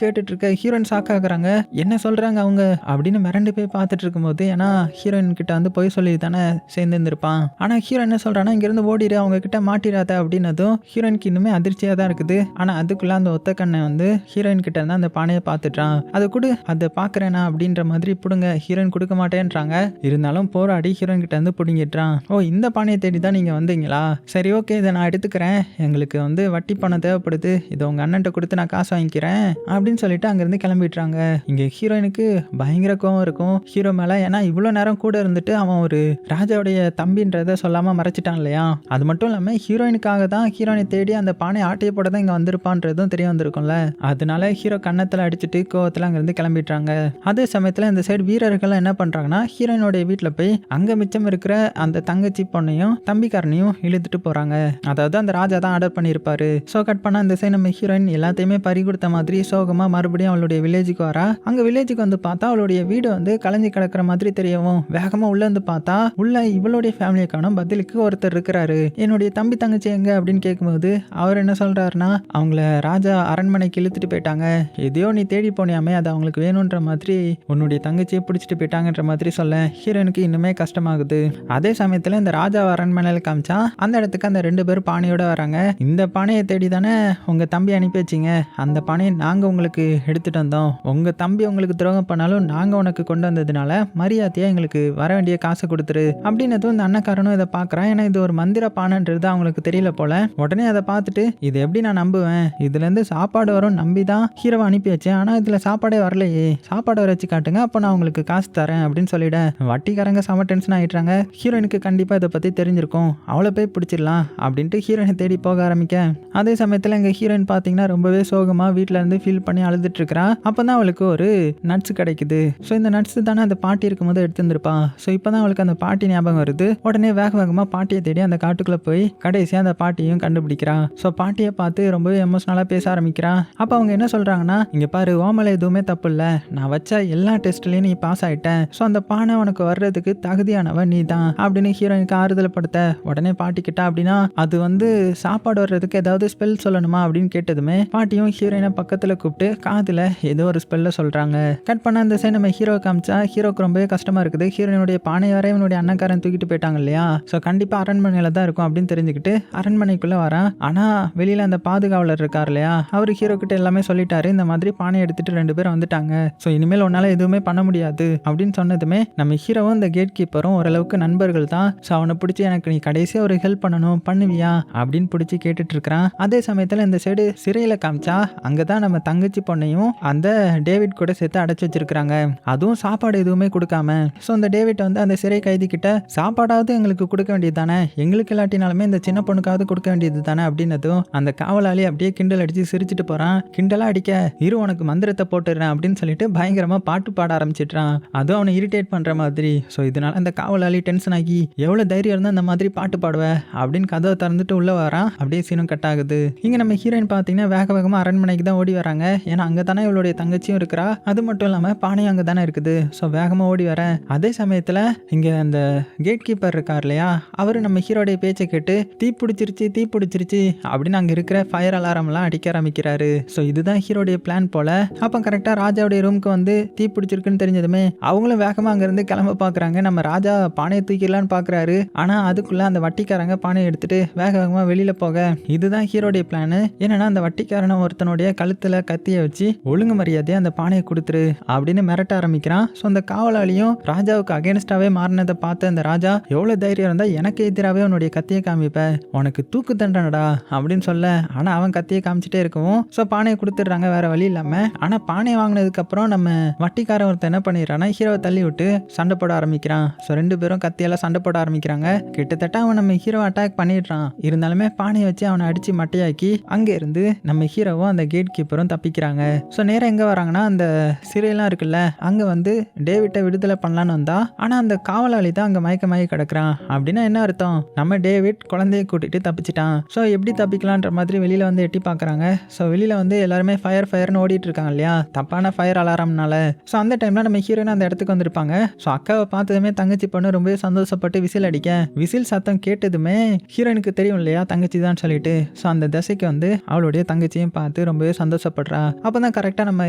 கேட்டுட்டு இருக்க ஹீரோயின் ஷாக் ஆகுறாங்க. என்ன சொல்றாங்க அவங்க அப்படின்னு மிரண்டு போய் பார்த்துட்டு இருக்கும்போது, ஏன்னா ஹீரோயின் கிட்ட வந்து போய் சொல்லி தானே சேர்ந்துருப்பான். ஆனா ஹீரோ என்ன சொல்றான்னா, இங்கிருந்து ஓடிடு, அவங்க கிட்ட மாட்டிடாத அப்படின்னதும் ஹீரோயினுக்கு இன்னுமே அதிர்ச்சியா தான் இருக்குது. ஆனா அதுக்குள்ள அந்த ஒத்த கண்ணை வந்து ஹீரோயின் கிட்ட இருந்து அந்த பானையை பார்த்துட்டான். அதை கூட அதை பாக்குறேனா அப்படின்ற மாதிரி புடுங்க ஹீரோயின் கொடுக்க மாட்டேன்றாங்க. இருந்தாலும் போராடி ஹீரோயின் கிட்ட இருந்து புடுங்கிட்டான். ஓ இந்த பானையை தேடி தான் நீங்க வந்தீங்களா? சரி ஓகே, இதை நான் எடுத்துக்கிறேன், எங்களுக்கு வந்து வட்டி பணம் தேவைப்படுது, இதை உங்க அண்ணன்ட்ட கொடுத்து நான் காசு வாங்கிக்கிறேன் அப்படின்னு சொல்லிட்டு அங்கிருந்து கிளம்பிடுறாங்க. இங்க ஹீரோயினுக்கு பயங்கர கோவம் இருக்கும் ஹீரோ மேல. ஏன்னா இவ்வளவு நேரம் கூட இருந்துட்டு அவன் ஒரு ராஜாவுடைய தம்பின்றத சொல்லாம மறைச்சிட்டான் இல்லையா? அது மட்டும் இல்லாம ஹீரோயினுக்காக தான் ஹீரோயினை தேடி அந்த பானை ஆட்டையை போட தான் இங்க வந்திருப்பான்றதும் தெரிய வந்திருக்கும்ல. அதனால ஹீரோ கன்னத்துல அடிச்சுட்டு கோவத்துல அங்கிருந்து கிளம்பிடுறாங்க. அதே சமயத்துல இந்த சைடு வீரர்கள் என்ன பண்றாங்கன்னா, ஹீரோயினுடைய வீட்டுல போய் அங்க மிச்சம் இருக்கிற அந்த தங்கச்சி பொண்ணையும் தம்பிக்காரனையும் இழுத்துட்டு போறாங்க. அதாவது அந்த ராஜா தான் ஆர்டர் பண்ணியிருப்பாரு. ஸோ கட் பண்ண அந்த சைடு நம்ம ஹீரோயின் எல்லாத்தையுமே பறி கொடுத்த மாதிரி சோகமா மறுபடியும் அவளுடைய வில்லேஜுக்கு வரா. அங்க வில்லேஜுக்கு வந்து பார்த்தா அவளுடைய வீடு வந்து கலைஞ்சு கிடக்குற மாதிரி தெரியவும் வேகமா உள்ள வந்து பார்த்தா உள்ள இவளுடைய ஃபேமிலியை காணும். பதிலுக்கு ஒருத்தர் இருக்கிறாரு. என்னுடைய தம்பி தங்கச்சி எங்க அப்படின்னு கேட்கும்போது அவர் என்ன சொல்றாருன்னா, அவங்கள ராஜா அரண்மனைக்கு இழுத்துட்டு போயிட்டாங்க, எதையோ நீ தேடி போனியாமே அது அவங்களுக்கு வேணுன்ற மாதிரி உன்னுடைய தங்கச்சியை பிடிச்சிட்டு போயிட்டாங்கன்ற மாதிரி சொல்ல ஹீரோனுக்கு இன்னுமே கஷ்டமாகுது. அதே சமயத்துல இந்த ராஜா அரண்மனையில காமிச்சா அந்த இடத்துக்கு அந்த 2 பேர் பானையோட வராங்க. இந்த பானையை தேடி தானே உங்க தம்பி அனுப்பி வச்சிங்க, அந்த பானையை நாங்க உங்களுக்கு எடுத்துட்டு வந்தோம், உங்க தம்பி உங்களுக்கு துரோகம் பண்ணாலும் நாங்க உனக்கு கொண்டு வந்ததுனால மரியாதையா எங்களுக்கு வர வேண்டிய காசை கொடுத்துரு அப்படின்னதும் இந்த அண்ணக்காரனும் இதை பாக்குறான். ஏன்னா இது ஒரு மந்திர பானைன்றது அவங்களுக்கு தெரியல போல. உடனே அதை பார்த்துட்டு இது எப்படி நான் நம்புவேன், இதுல இருந்து சாப்பாடு வரும் நம்பி தான் ஹீரோவை அனுப்பி வச்சேன், ஆனா இதுல சாப்பாடே வரலையே, சாப்பாடு வர வச்சு காட்டுங்க அப்போ நான் உங்களுக்கு காசு தரேன் அப்படின்னு சொல்லிட வட்டிக்காரங்க செம டென்ஷன் ஆயிட்டாங்க. ஹீரோயினுக்கு கண்டிப்பா இதை பத்தி தெரிஞ்சிருக்கும், அவளை போய் பிடிச்சிடலாம் அப்படின்ட்டு ஹீரோயினை தேடி போக ஆரம்பிக்க. அதே சமயத்துல எங்க ஹீரோயின் பாத்தீங்கன்னா ரொம்பவே சோகமா வீட்டுல இருந்து ஃபீல் பண்ணி அழுதுட்டு இருக்கிறா. அப்பதான் அவளுக்கு ஒரு நட்ஸ் கிடைக்குது. ஸோ இந்த நட்ஸ் தானே அந்த பாட்டி இருக்கும்போது எடுத்துருப்பான். ஸோ இப்பதான் அவளுக்கு அந்த பாட்டி ஞாபகம் வருது. உடனே வேக வேகமா பாட்டியை தேடி அந்த காட்டுக்குள்ள போய் கடைசியா அந்த பாட்டியையும் கண்டுபிடிக்கிறா. ஸோ பாட்டியை பார்த்து ரொம்பவே எமோஷனலா பேச ஆரம்பிக்கிறா. அப்ப அவங்க என்ன சொல்றாங்கன்னா, இங்க பாரு ஓமலை எதுவுமே தப்பு இல்ல, நான் வச்ச எல்லா டெஸ்ட்லயும் நீ பாஸ் ஆயிட்ட, ஸோ அந்த பானை உனக்கு வர்றதுக்கு தகுதியானவன் நீ தான் அப்படின்னு ஹீரோயினுக்கு ஆறுதல் படுத்த. உடனே பாட்டி கிட்ட அப்படின்னா அது வந்து சாப்பாடு வர்றதுக்கு ஏதாவது ஸ்பெல் சொல்லணுமா அப்படின்னு கேட்டதுமே பாட்டியும் ஹீரோயினை பக்கத்துல கூப்பிட்டு காதுல ஏதோ ஒரு ஸ்பெல்ல சொல்றாங்க. கட் பண்ண அந்த சைடு நம்ம ஹீரோ காமிச்சா ஹீரோக்கு ரொம்பவே கஷ்டமா இருக்குது. ஹீரோயினுடைய பானை வரை இவனுடைய அண்ணக்காரன் தூக்கிட்டு போயிட்டாங்க இல்லையா? ஸோ கண்டிப்பா அரண்மனையில தான் இருக்கும் அப்படின்னு தெரிஞ்சுக்கிட்டு அரண்மனைக்குள்ள வரான். ஆனா வெளியில அந்த பாதுகாவலர் இருக்கார் இல்லையா, அவரு ஹீரோ கிட்ட எல்லாமே சொல்லிட்டாரு, இந்த மாதிரி பானை எடுத்துட்டு 2 பேரும் வந்துட்டாங்க, ஸோ இனிமேல் உன்னால எதுவுமே பண்ண முடியாது அப்படின்னு சொன்னதுமே நம்ம ஹீரோவும் இந்த கேட் கீப்பரும் ஓரளவுக்கு நண்பர்கள் தான். ஸோ அவனை பிடிச்சி எனக்கு நீ கடைசியா ஒரு ஹெல்ப் பண்ணணும் பண்ணுவியா அப்படின்னு பிடிச்சி கேட்டுட்டு இருக்கிறான். அதே சமயத்துல இந்த சைடு சிறையில காமிச்சா அங்கதான் நம்ம தங்கச்சி பொண்ணையும் அந்த டேவிட் கூட சேர்த்து அடைச்சு வச்சிருக்காங்க. அதுவும் சாப்பாடு எதுவுமே கொடுக்காம. ஸோ அந்த டேவிட் வந்து அந்த சிறை கைதி கிட்ட சாப்பாடாவது எங்களுக்கு கொடுக்க வேண்டியது தானே, எங்களுக்கு இல்லாட்டினாலுமே இந்த சின்ன பொண்ணுக்காவது கொடுக்க வேண்டியது தானே அப்படின்னதும் அந்த காவலாளி அப்படியே கிண்டல் அடிச்சு சிரிச்சுட்டு போறான். கிண்டலா அடிக்க இரு உனக்கு மந்திரத்தை போட்டுடுறேன் அப்படின்னு சொல்லிட்டு பயங்கரமா பாட்டு பாட ஆரம்பிச்சிட்டான். அதுவும் அவனை இரிட்டேட் பண்ற மாதிரி. ஸோ இதனால அந்த காவலாளி டென்ஷன் ஆகி எவ்வளவு தைரியம் இருந்தா அந்த மாதிரி பாட்டு பாடுவ அப்படின்னு கதவை திறந்துட்டு உள்ள வரான். அப்படியே சீனும் கட் ஆகுது. இங்க நம்ம ஹீரோயின் பாத்தீங்கன்னா வேக வேகமா அரண்மனைக்கு தான் ஓடி வராங்க. ஏன்னா அங்க தானே இவளுடைய தங்கச்சியும் இருக்கிறா, அது மட்டும் இல்லாம பானையும் அங்க தானே இருக்குது. ஸோ வேகமா ஓடி வர அதே சமயத்துல இங்க அந்த கேட் கீப்பர் இருக்கார் இல்லையா, அவரு நம்ம ஹீரோடைய பேச்சை கேட்டு தீ பிடிச்சிருச்சு அப்படின்னு அங்க இருக்கிற ஃபயர் அலாரம் எல்லாம் அடிக்க ஆரம்பிக்கிறாரு. ஸோ இதுதான் ஹீரோடைய பிளான் போல. அப்ப கரெக்டா ராஜாவுடைய ரூமுக்கு வந்து தீ பிடிச்சிருக்குன்னு தெரிஞ்சதுமே அவங்களும் வேகமா அங்க இருந்து கிளம்ப பாக்குறாங்க. நம்ம ராஜா பானையை தூக்கிடலான்னு பாக்குறாரு. ஆனா அதுக்குள்ள அந்த வட்டிக்காரங்க பானையை எடுத்துட்டு வேக வேகமா வெளியில போக இதுதான் ஹீரோடைய பிளான். என்னன்னா அந்த வட்டிக்காரன ஒருத்தனுடைய கழுத்துல கத்திய வச்சு ஒழுங்கு மரியாதையா அந்த பானையை கொடுத்துரு அப்படின்னு மிரட்ட ஆரம்பிக்கிறான். ஸோ அந்த காவலாளியும் ராஜாவுக்கு அகேன்ஸ்டாவே மாறினதை பார்த்த அந்த ராஜா எவ்வளவு தைரியம் இருந்தா எனக்கு எதிராகவே உன்னுடைய கத்தியை காமிப்ப, உனக்கு தூக்கு தண்டனடா அப்படின்னு சொல்ல, ஆனா அவன் கத்தியை காமிச்சிட்டே இருக்கவும் ஸோ பானையை கொடுத்துடுறாங்க வேற வழி இல்லாம. ஆனா பானையை வாங்கினதுக்கு அப்புறம் நம்ம வட்டிக்காரன் ஒருத்தர் என்ன பண்ணிடுறான்னா ஹீரோவை தள்ளி விட்டு சண்டை போட ஆரம்பிக்கிறான். ஸோ 2 பேரும் கத்தியெல்லாம் சண்டை போட ஆரம்பிக்கிறாங்க. கிட்டத்தட்ட அவன் நம்ம ஹீரோ அட்டாக் பண்ணிடுறான். இருந்தாலுமே பானையை வச்சு அவனை அடிச்சு மட்டையாக்கி அங்க இருந்து நம்ம ஹீரோவும் அந்த கேட் கீப்பரும் தப்பிக்கிறாங்க. ஸோ நேரம் எங்க வராங்கன்னா அந்த சிறையெல்லாம் இருக்குல்ல அங்க வந்து டேவிட்டை விடுதலை பண்ணலான்னு வந்தா, ஆனா அந்த காவலாளி தான் அங்க மயக்கமாயி கிடக்குறான். அப்படின்னா என்ன அர்த்தம், நம்ம டேவிட் குழந்தைய கூட்டிட்டு தப்பிச்சிட்டான். ஸோ எப்படி தப்பிக்கலான்ற மாதிரி வெளியில வந்து எட்டி பாக்குறாங்க. ஸோ வெளியில வந்து எல்லாருமே ஃபயர்னு ஓடிட்டு இருக்காங்க இல்லையா, தப்பான ஃபயர் அலாரம்னால. ஸோ அந்த டைம்ல நம்ம ஹீரோயின் அந்த இடத்துக்கு வந்திருப்பாங்க. ஸோ அக்காவை பார்த்ததுமே தங்கச்சி பொண்ணு ரொம்பவே சந்தோஷப்பட்டு விசில் அடிக்க, விசில் சத்தம் கேட்டதுமே ஹீரோயினுக்கு தெரியும் இல்லையா தங்கச்சி தான் சொல்லிட்டு, ஸோ அந்த திசைக்கு வந்து அவளுடைய தங்கச்சியும் பார்த்து ரொம்பவே சந்தோஷப்படுறா. அப்பதான் கரெக்டா நம்ம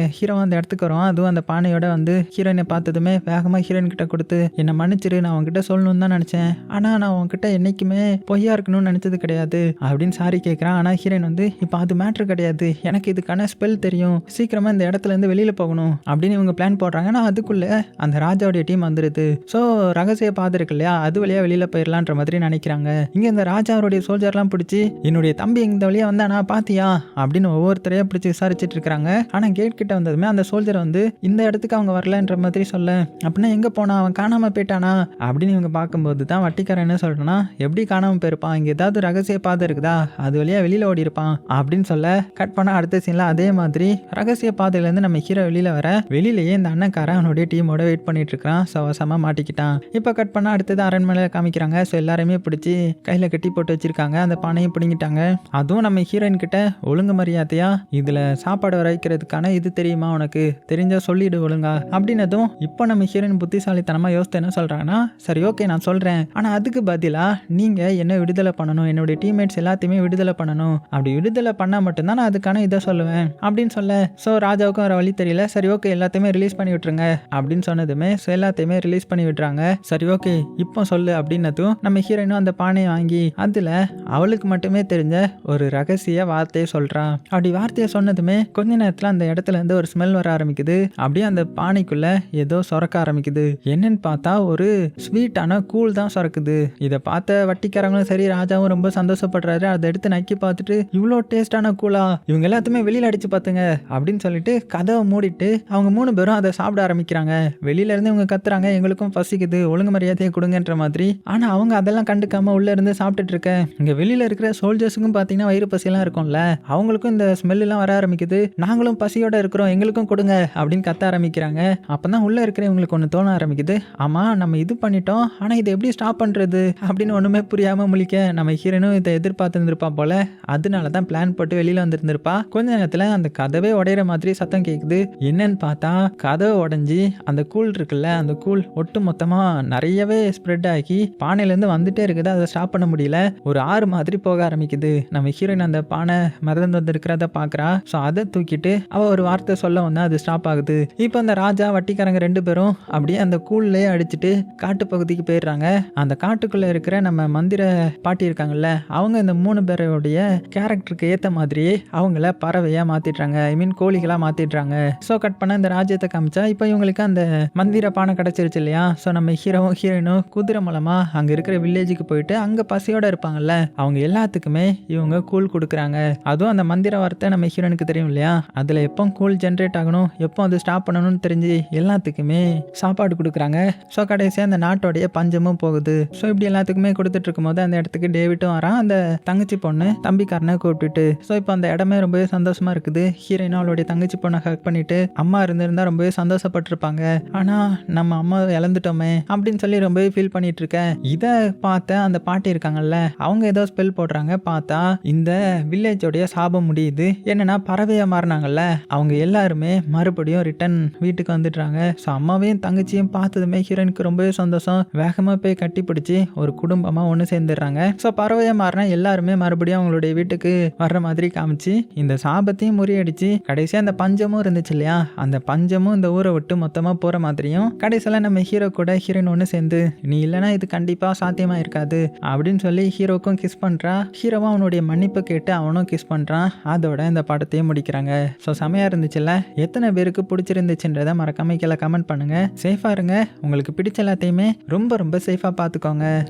ஹீரோ அந்த இடத்துக்கு வரும். அதுவும் அந்த பானையோட வந்து ஹீரோயினை பார்த்ததுமே வேகமா ஹீரோயின் கிட்ட கொடுத்து, என்னை மன்னிச்சிரு, நான் உன்கிட்ட சொல்லணும்னு தான் நினைச்சேன், ஆனா நான் உன்கிட்ட என்னைக்குமே பொய்யா இருக்கணும்னு நினைச்சது கிடையாது அப்படின்னு சாரி கேட்கிறான். ஆனா ஹீரோயின் வந்து இப்போ அது மேட்ரு கிடையாது, எனக்கு இதுக்கான ஸ்பெல் தெரியும், சீக்கிரமா இந்த இடத்துல இருந்து வெளியில போகணும் அப்படின்னு இவங்க பிளான் போடுறாங்க. நான் அதுக்குள்ள அந்த ராஜாவுடைய டீம் வந்துருது. ஸோ ரகசிய பாதை இருக்கு இல்லையா, அது வழியா வெளியில போயிடலான்ற மாதிரி நினைக்கிறாங்க. இங்க இந்த ராஜாவுடைய சோல்ஜர்லாம் பிடிச்சி, என்னுடைய தம்பி இந்த வழியா வந்தானா பாத்தியா அப்படின்னு ஒவ்வொருத்தரையா பிடிச்சி விசாரிச்சுட்டு இருக்காங்க. ஆனா கேட் கிட்ட வந்ததுமே அந்த சோல்ஜர் வந்து இந்த இடத்துக்கு அவங்க வரலன்ற மாதிரி சொல்ல, அப்படின்னா எங்க போனா, அவன் காணாம போயிட்டானா அப்படின்னு இவங்க பார்க்கும்போது தான் வட்டிக்காரன் என்ன சொல்றேன்னா, எப்படி காணாம போயிருப்பான், இங்க ஏதாவது ரகசிய பாதை இருக்குதா, அது வழியா வெளியில ஓடி இருப்பான் அப்படின்னு சொல்ல, கட் பண்ண அடுத்த சீன்ல அதே மாதிரி ரகசிய பாதையில இருந்து நம்ம ஹீரோ வெளியில வர, வெளியிலேயே இந்த அண்ணக்காரன் அவனுடைய டீமோட வெயிட் பண்ணிட்டு இருக்கான். சவசமா மாட்டிக்கிட்டான். இப்ப கட் பண்ண அடுத்தது அரண்மனையில காமிக்கிறாங்க. ஸோ எல்லாருமே பிடிச்சி கையில கட்டி போட்டு வச்சிருக்காங்க. அந்த பானையும் பிடிங்கிட்டாங்க. அதுவும் நம்ம ஹீரோயின் கிட்ட ஒழுங்கு மரியாதையா இதுல சாப்பாடு வர வைக்கிறதுக்கான இது தெரியுமா உனக்கு, தெரிஞ்சா சொல்லிடு ஒழுங்கா அப்படின்னதும், இப்போ நம்ம ஹீரோயின் புத்திசாலித்தனமா யோசித்து என்ன சொல்றாங்கன்னா, சரி ஓகே நான் சொல்றேன், ஆனா அதுக்கு பதிலா நீங்க என்ன விடுதலை பண்ணணும், என்னுடைய டீம்மேட்ஸ் எல்லாத்தையுமே விடுதலை பண்ணணும், அப்படி விடுதலை பண்ணா மட்டும்தான் நான் அதுக்கான இதை சொல்லுவேன் அப்படின்னு சொல்ல, ஸோ ராஜாவுக்கும் வர வழி தெரியல. சரி ஓகே எல்லாத்தையுமே ரிலீஸ் பண்ணி விட்டுருங்க அப்படின்னு சொன்னதுமே ஸோ எல்லாத்தையுமே ரிலீஸ் பண்ணி விட்டுறாங்க. சரி ஓகே இப்போ சொல்லு அப்படின்னதும் நம்ம ஹீரோயினும் அந்த பானையை வாங்கி அதுல அவளுக்கு மட்டுமே தெரிஞ்ச ஒரு ரகசிய வார்த்தையை சொல்றான். அப்படி வார்த்தையை சொன்னதுமே கொஞ்ச நேரத்துல அந்த இடத்துல இருந்து ஒரு ஸ்மெல் வர ஆரம்பிக்குது. அப்படியே அந்த பானைக்குள்ள ஏதோ சுரக்க ஆரம்பிக்குது. என்னன்னு பார்த்தா ஒரு ஸ்வீட்டான கூழ் தான் சுரக்குது. இதை பார்த்த வட்டிக்காரங்களும் சரி ராஜாவும் ரொம்ப சந்தோஷப்படுறாரு. அதை எடுத்து நக்கி பார்த்துட்டு, இவ்வளோ டேஸ்டான கூழா, இவங்க எல்லாத்தையுமே வெளியில அடிச்சு பார்த்துங்க அப்படின்னு சொல்லிட்டு கதவை மூடிட்டு அவங்க 3 பேரும் அதை சாப்பிட ஆரம்பிக்கிறாங்க. வெளியில இருந்து இவங்க கத்துறாங்க, எங்களுக்கும் பசிக்குது, ஒழுங்கு மரியாதையை கொடுங்கன்ற மாதிரி. ஆனா அவங்க அதெல்லாம் கண்டுக்காம உள்ள இருந்து சாப்பிட்டுட்டு இருக்க, இங்க வெளியில இருக்கிற சோல்ஜர்ஸுக்கும் பாத்தீங்கன்னா வயிறு பசியெல்லாம் இருக்கும்ல, அவங்களுக்கும் இந்த ஸ்மெல் எல்லாம் வர ஆரம்பிக்குது. நாங்களும் பசியோட இருக்கிறோம், எங்களுக்கும் கொடுங்க அப்படின்னு கத்த ஆரம்பிக்கிறாங்க. அப்பதான் உள்ள இருக்கிறவங்களுக்கு ஒண்ணு தோண ஆரம்பிக்குது, ஆமா நம்ம இது பண்ணிட்டோம், ஆனா இதை எப்படி ஸ்டாப் பண்றது அப்படின்னு ஒண்ணுமே புரியாம முழிக்க, நம்ம ஹீரோனும் இதை எதிர்பார்த்து இருந்திருப்பா போல. அதனாலதான் பிளான் போட்டு வெளியில வந்திருந்திருப்பா. கொஞ்ச நேரத்துல அந்த கதவே உடையிற மாதிரி சத்தம் கேக்குது. என்னன்னு பார்த்தா கதவை உடைஞ்சி அந்த கூழ் இருக்குல்ல, அந்த கூழ் ஒட்டு மொத்தமா நிறையவே ஸ்ப்ரெட் ஆகி பானையில இருந்து வந்துட்டே இருக்குது. அதை ஸ்டாப் பண்ண முடியல. ஒரு ஆறு மாதிரி போக ஆரம்பிக்குது. நம்ம ஹீரோயின் அந்த பானை மறந்து வந்து இருக்கிறத பாக்குறா. ஸோ அதை தூக்கிட்டு அவ ஒரு வார்த்தை சொல்ல வந்தா அது ஸ்டாப் ஆகுது. இப்போ அந்த ராஜா வட்டிக்காரங்க 2 பேரும் அப்படியே அந்த கூழ்லயே அடிச்சுட்டு காட்டு பகுதிக்கு போயிடுறாங்க. அந்த காட்டுக்குள்ள இருக்கிற நம்ம மந்திர பாட்டி இருக்காங்கல்ல, அவங்க இந்த 3 பேருடைய கேரக்டருக்கு ஏத்த மாதிரியே அவங்கள பறவையா மாத்திடுறாங்க. ஐ மீன் கோழிகளா மாத்திடுறாங்க. ஸோ கட் பண்ண இந்த ராஜ்யத்தை காமிச்சா இப்போ இவங்களுக்கு அந்த மந்திர பானை கிடைச்சிருச்சு இல்லையா. ஸோ நம்ம ஹீரோவும் ஹீரோயினும் குதிரை மூலமா அங்க இருக்கிற வில்லேஜுக்கு போயிட்டு அங்க பசியோட இருப்பாங்கல்ல, அவங்க எல்லாத்துக்குமே இவங்க கூழ் கொடுக்குறாங்க. அதுவும் அந்த மந்திர வார்த்தை நம்ம ஹீரோனுக்கு தெரியும் இல்லையா, அதுல எப்போ கூழ் ஜென்ரேட் ஆகணும், எப்போ அது ஸ்டாப் பண்ணணும்னு தெரிஞ்சு எல்லாத்துக்குமே சாப்பாடு கொடுக்குறாங்க. ஸோ கடைசியாக அந்த நாட்டோடைய பஞ்சமும் போகுது. ஸோ இப்படி எல்லாத்துக்குமே கொடுத்துட்டு இருக்கும்போது அந்த இடத்துக்கு டேவிட்டும் வரான், அந்த தங்கச்சி பொண்ணு தம்பிக்காரனை கூப்பிட்டுட்டு. ஸோ இப்போ அந்த இடமே ரொம்பவே சந்தோஷமா இருக்குது. ஹீரோயினும் அவளுடைய தங்கச்சி பொண்ணை ஹக் பண்ணிட்டு, அம்மா இருந்திருந்தா ரொம்பவே சந்தோஷப்பட்டிருப்பாங்க, ஆனா நம்ம அம்மா இழந்துட்டோமே அப்படின்னு சொல்லி ரொம்பவே ஃபீல் பண்ணிட்டு இருக்கேன். இதை பார்த்த அந்த பாட்டி இருக்காங்கல்ல, அவங்க ஏதோ ஸ்பெல் போடுறாங்க. பார்த்தா இந்த வில்லேஜோடைய சாபம் முடியுது. என்னன்னா பறவையா மாறினாங்கல்ல, அவங்க எல்லாருமே மறுபடியும் ரிட்டர்ன் வீட்டுக்கு வந்துடுறாங்க. ஸோ அம்மாவையும் தங்கச்சியும் பார்த்ததுமே ஹீரோயினுக்கு ரொம்பவே சந்தோஷம். வேகமா போய் கட்டி பிடிச்சி ஒரு குடும்பமா ஒன்று சேர்ந்துடுறாங்க. ஸோ பறவையா மாறினா எல்லாருமே மறுபடியும் அவங்களுடைய வீட்டுக்கு வர்ற மாதிரி காமிச்சு இந்த சாபத்தையும் முறியடிச்சு கடைசியாக அந்த பஞ்சமும் இருந்துச்சு இல்லையா, அந்த பஞ்சமும் இந்த ஊரை விட்டு மொத்தமா போற மாதிரியும் கடைசியில் நம்ம ஹீரோ கூட ஹீரோயின் ஒன்று சேர்ந்து, நீ இல்லைனா இது கண்டிப்பா சாத்தியமா இருக்காது அப்படின்னு சொல்லி ஹீரோக்கும் கிஸ் பண்றா. ஹீரோவும் அவனுடைய மன்னிப்பு கேட்டு அவனும் கிஸ் பண்றான். அதோட இந்த படத்தையும் முடிக்கிறாங்க. ஸோ செமையா இருந்துச்சுல்ல. எத்தனை பேருக்கு பிடிச்சிருந்துச்சுன்றதை மறக்காம கீழே கமெண்ட் பண்ணுங்க. சேஃபா இருங்க. உங்களுக்கு பிடிச்ச எல்லாத்தையுமே ரொம்ப ரொம்ப சேஃபா பார்த்துக்கோங்க.